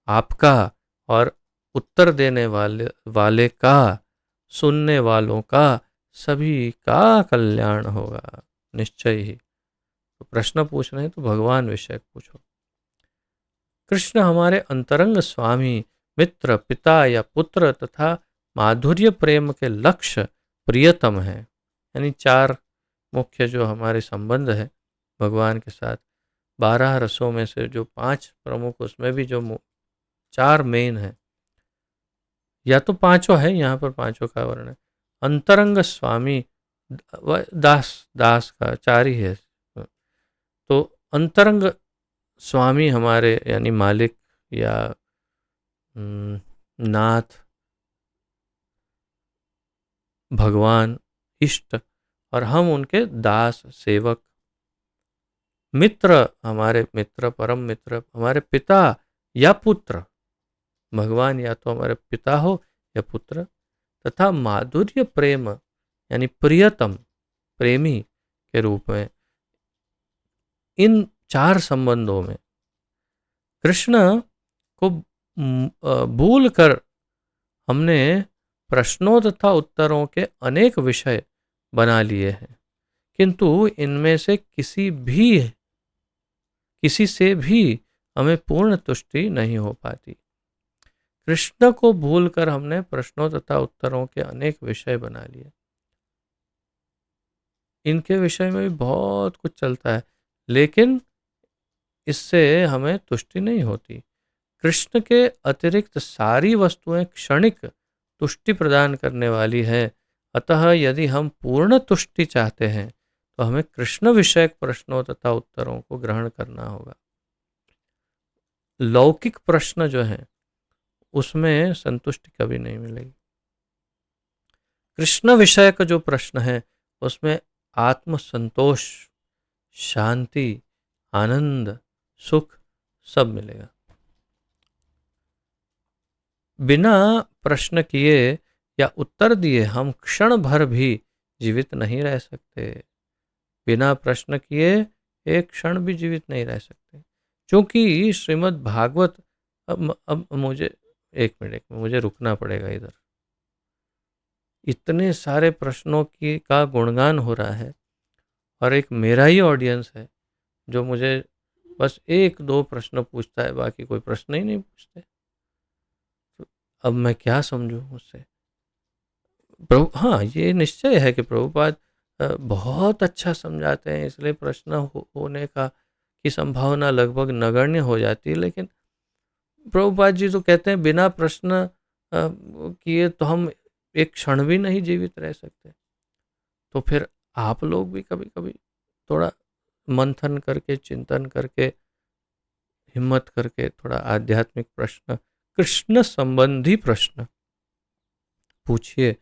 आपका और उत्तर देने वाले का, सुनने वालों का, सभी का कल्याण होगा निश्चय ही। तो प्रश्न पूछना है तो भगवान विषय पूछो। कृष्ण हमारे अंतरंग स्वामी, मित्र, पिता या पुत्र तथा माधुर्य प्रेम के लक्ष्य प्रियतम है। यानी 4 मुख्य जो हमारे संबंध है भगवान के साथ, 12 रसों में से जो 5 प्रमुख, उसमें भी जो 4 मेन है, या तो 5 है, यहाँ पर 5 का वर्णन है। अंतरंग स्वामी, दास का 4 ही है। तो अंतरंग स्वामी हमारे यानी मालिक या नाथ, भगवान, इष्ट, और हम उनके दास, सेवक। मित्र, हमारे मित्र, परम मित्र, हमारे पिता या पुत्र। भगवान या तो हमारे पिता हो या पुत्र, तथा माधुर्य प्रेम यानी प्रियतम प्रेमी के रूप में, इन 4 संबंधों में कृष्ण को भूल कर हमने प्रश्नों तथा उत्तरों के अनेक विषय बना लिए हैं, किंतु इनमें से किसी से भी हमें पूर्ण तुष्टि नहीं हो पाती। कृष्ण को भूलकर हमने प्रश्नों तथा उत्तरों के अनेक विषय बना लिए। इनके विषय में भी बहुत कुछ चलता है, लेकिन इससे हमें तुष्टि नहीं होती। कृष्ण के अतिरिक्त सारी वस्तुएं क्षणिक तुष्टि प्रदान करने वाली है। अतः यदि हम पूर्ण तुष्टि चाहते हैं तो हमें कृष्ण विषयक प्रश्नों तथा उत्तरों को ग्रहण करना होगा। लौकिक प्रश्न जो हैं उसमें संतुष्टि कभी नहीं मिलेगी। कृष्ण विषयक जो प्रश्न है उसमें आत्म संतोष, शांति, आनंद, सुख सब मिलेगा। बिना प्रश्न किए या उत्तर दिए हम क्षण भर भी जीवित नहीं रह सकते। बिना प्रश्न किए एक क्षण भी जीवित नहीं रह सकते, क्योंकि श्रीमद् भागवत, अब मुझे एक मिनट मुझे रुकना पड़ेगा इधर। इतने सारे प्रश्नों की का गुणगान हो रहा है और एक मेरा ही ऑडियंस है जो मुझे बस 1-2 प्रश्न पूछता है, बाकी कोई प्रश्न ही नहीं पूछते। तो अब मैं क्या समझूं उससे? प्रभु, हाँ, ये निश्चय है कि प्रभुपाद बहुत अच्छा समझाते हैं, इसलिए प्रश्न होने की संभावना लगभग नगण्य हो जाती है। लेकिन प्रभुपाद जी तो कहते हैं बिना प्रश्न किए तो हम एक क्षण भी नहीं जीवित रह सकते। तो फिर आप लोग भी कभी कभी थोड़ा मंथन करके, चिंतन करके, हिम्मत करके थोड़ा आध्यात्मिक प्रश्न, कृष्ण संबंधी प्रश्न पूछिए,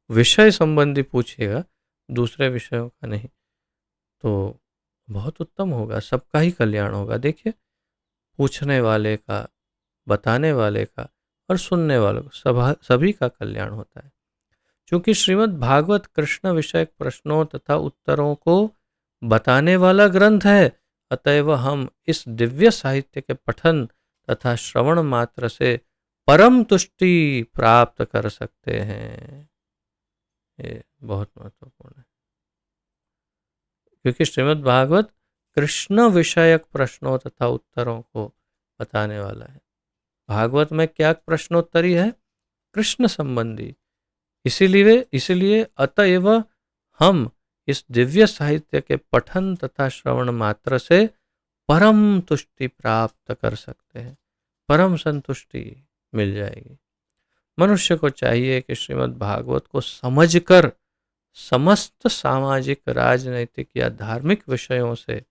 विषय संबंधी पूछिएगा, दूसरे विषयों का नहीं, तो बहुत उत्तम होगा, सबका ही कल्याण होगा। देखिए, पूछने वाले का, बताने वाले का और सुनने वालों का, सभी का कल्याण होता है। क्योंकि श्रीमद् भागवत कृष्ण विषयक प्रश्नों तथा उत्तरों को बताने वाला ग्रंथ है, अतएव हम इस दिव्य साहित्य के पठन तथा श्रवण मात्र से परम तुष्टि प्राप्त कर सकते हैं। ये बहुत महत्वपूर्ण है, क्योंकि श्रीमद् भागवत कृष्ण विषयक प्रश्नों तथा उत्तरों को बताने वाला है। भागवत में क्या प्रश्नोत्तरी है? कृष्ण संबंधी। इसीलिए अतएव हम इस दिव्य साहित्य के पठन तथा श्रवण मात्र से परम तुष्टि प्राप्त कर सकते हैं, परम संतुष्टि मिल जाएगी। मनुष्य को चाहिए कि श्रीमद् भागवत को समझकर समस्त सामाजिक, राजनैतिक या धार्मिक विषयों से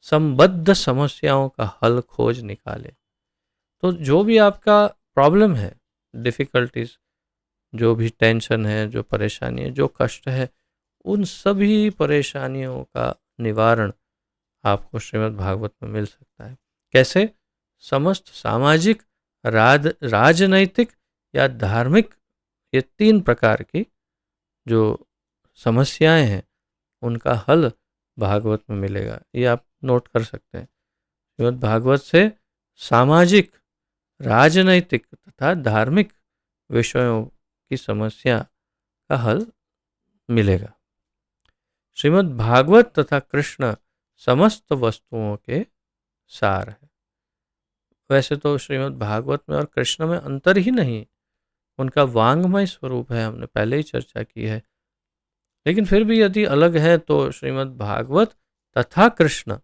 संबद्ध समस्याओं का हल खोज निकाले। तो जो भी आपका प्रॉब्लम है, डिफिकल्टीज, जो भी टेंशन है, जो परेशानी है, जो कष्ट है, उन सभी परेशानियों का निवारण आपको श्रीमद् भागवत में मिल सकता है। कैसे? समस्त सामाजिक, राजनैतिक या धार्मिक, ये 3 प्रकार की जो समस्याएं हैं उनका हल भागवत में मिलेगा। ये आप नोट कर सकते हैं। श्रीमद् भागवत से सामाजिक, राजनैतिक तथा धार्मिक विषयों की समस्या का हल मिलेगा। श्रीमद् भागवत तथा कृष्ण समस्त वस्तुओं के सार है। वैसे तो श्रीमद् भागवत में और कृष्ण में अंतर ही नहीं, उनका वांग्मय स्वरूप है, हमने पहले ही चर्चा की है। लेकिन फिर भी यदि अलग है तो श्रीमद् भागवत तथा कृष्ण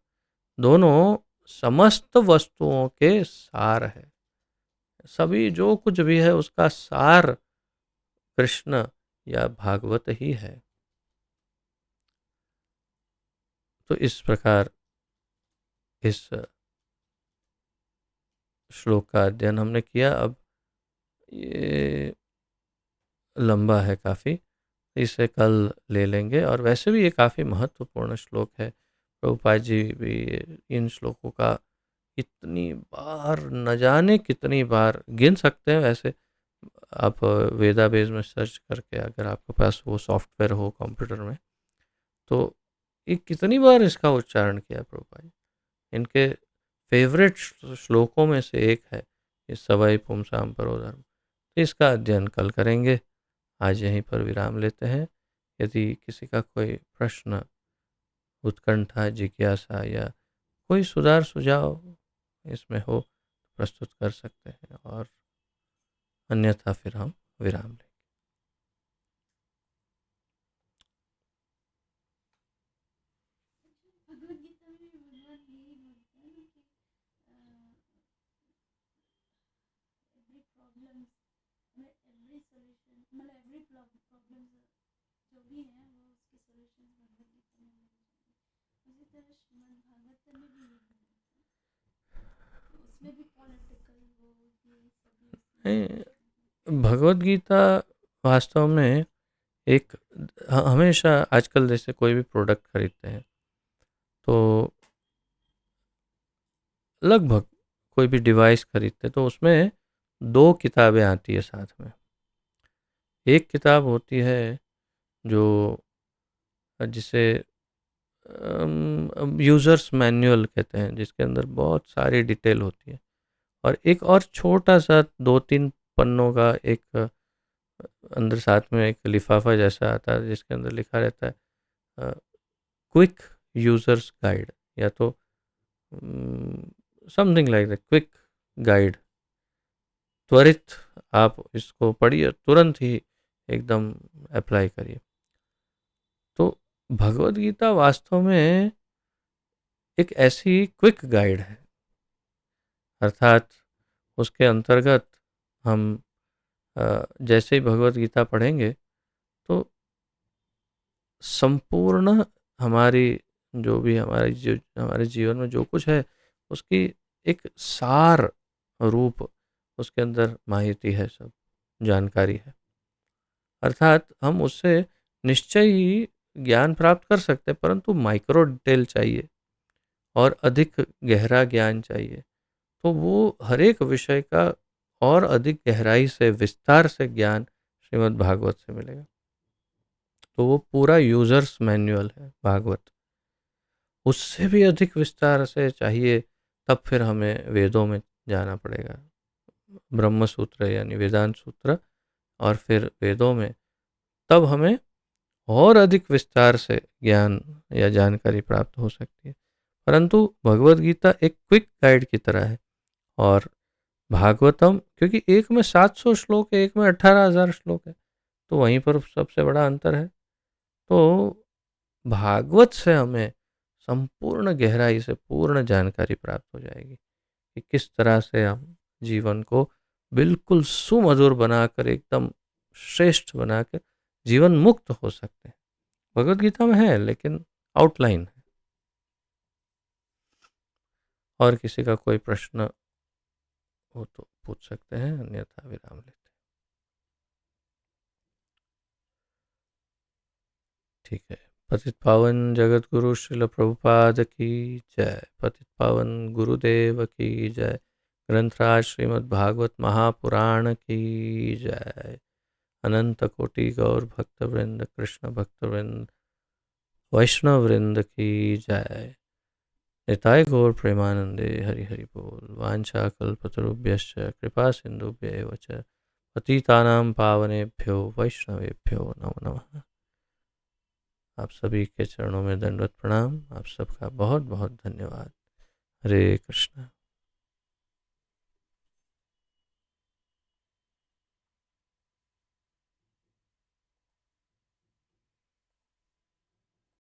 दोनों समस्त वस्तुओं के सार है। सभी जो कुछ भी है उसका सार कृष्ण या भागवत ही है। तो इस प्रकार इस श्लोक का अध्ययन हमने किया। अब ये लंबा है काफ़ी, इसे कल ले लेंगे। और वैसे भी ये काफ़ी महत्वपूर्ण श्लोक है। प्रभुपाद जी भी इन श्लोकों का इतनी बार, न जाने कितनी बार, गिन सकते हैं वैसे, आप वेदाबेस में सर्च करके अगर आपके पास वो सॉफ्टवेयर हो कंप्यूटर में, तो ये कितनी बार इसका उच्चारण किया प्रभुपाद जी। इनके फेवरेट श्लोकों में से एक है ये सवै पुंसाम परोधर्म। तो इसका अध्ययन कल करेंगे। आज यहीं पर विराम लेते हैं। यदि किसी का कोई प्रश्न, उत्कंठा, जिज्ञासा या कोई सुधार सुझाव इसमें हो तो प्रस्तुत कर सकते हैं, और अन्यथा फिर हम विराम लें। भगवत गीता वास्तव में एक हमेशा आजकल जैसे कोई भी प्रोडक्ट खरीदते हैं तो लगभग कोई भी डिवाइस खरीदते हैं तो उसमें दो किताबें आती है साथ में। एक किताब होती है जो जिसे यूज़र्स मैनुअल कहते हैं, जिसके अंदर बहुत सारी डिटेल होती है, और एक और छोटा सा 2-3 पन्नों का एक अंदर साथ में एक लिफाफा जैसा आता है जिसके अंदर लिखा रहता है क्विक यूज़र्स गाइड, या तो something like the quick guide, त्वरित आप इसको पढ़िए, तुरंत ही एकदम अप्लाई करिए। तो भगवत गीता वास्तव में एक ऐसी क्विक गाइड है, अर्थात उसके अंतर्गत हम जैसे ही भगवत गीता पढ़ेंगे तो संपूर्ण हमारी जो भी हमारे जीवन में जो कुछ है उसकी एक सार रूप उसके अंदर माहिती है, सब जानकारी है। अर्थात हम उससे निश्चय ही ज्ञान प्राप्त कर सकते हैं, परंतु माइक्रो डिटेल चाहिए और अधिक गहरा ज्ञान चाहिए। तो वो हर एक विषय का और अधिक गहराई से विस्तार से ज्ञान श्रीमद् भागवत से मिलेगा। तो वो पूरा यूजर्स मैनुअल है भागवत। उससे भी अधिक विस्तार से चाहिए तब फिर हमें वेदों में जाना पड़ेगा, ब्रह्म सूत्र यानी वेदांत सूत्र, और फिर वेदों में तब हमें और अधिक विस्तार से ज्ञान या जानकारी प्राप्त हो सकती है। परंतु भगवत गीता एक क्विक गाइड की तरह है, और भागवतम क्योंकि एक में 700 श्लोक है, एक में 18,000 श्लोक है, तो वहीं पर सबसे बड़ा अंतर है। तो भागवत से हमें संपूर्ण गहराई से पूर्ण जानकारी प्राप्त हो जाएगी कि किस तरह से हम जीवन को बिल्कुल सुमधुर बनाकर, एकदम श्रेष्ठ बनाकर जीवन मुक्त हो सकते हैं। भगवत गीता में है लेकिन आउटलाइन है। और किसी का कोई प्रश्न हो तो पूछ सकते हैं, अन्यथा विराम लेते हैं। ठीक है। पतित पावन जगत गुरु श्रील प्रभुपाद की जय। पतित पावन गुरुदेव की जय। ग्रंथराज श्रीमद् भागवत महापुराण की जय। अनंत कोटि गौर भक्त वृंद, कृष्ण भक्त वृंद, वैष्णव वृंद की जय। निताय गौर प्रेमानंदे हरि हरि बोल। वांछा कल्पतरुभ्यश्च कृपा सिंधुभ्यैव च पतितानां पावनेभ्यो वैष्णवेभ्यो नमो नमः। आप सभी के चरणों में दंडवत प्रणाम। आप सबका बहुत बहुत धन्यवाद। हरे कृष्ण।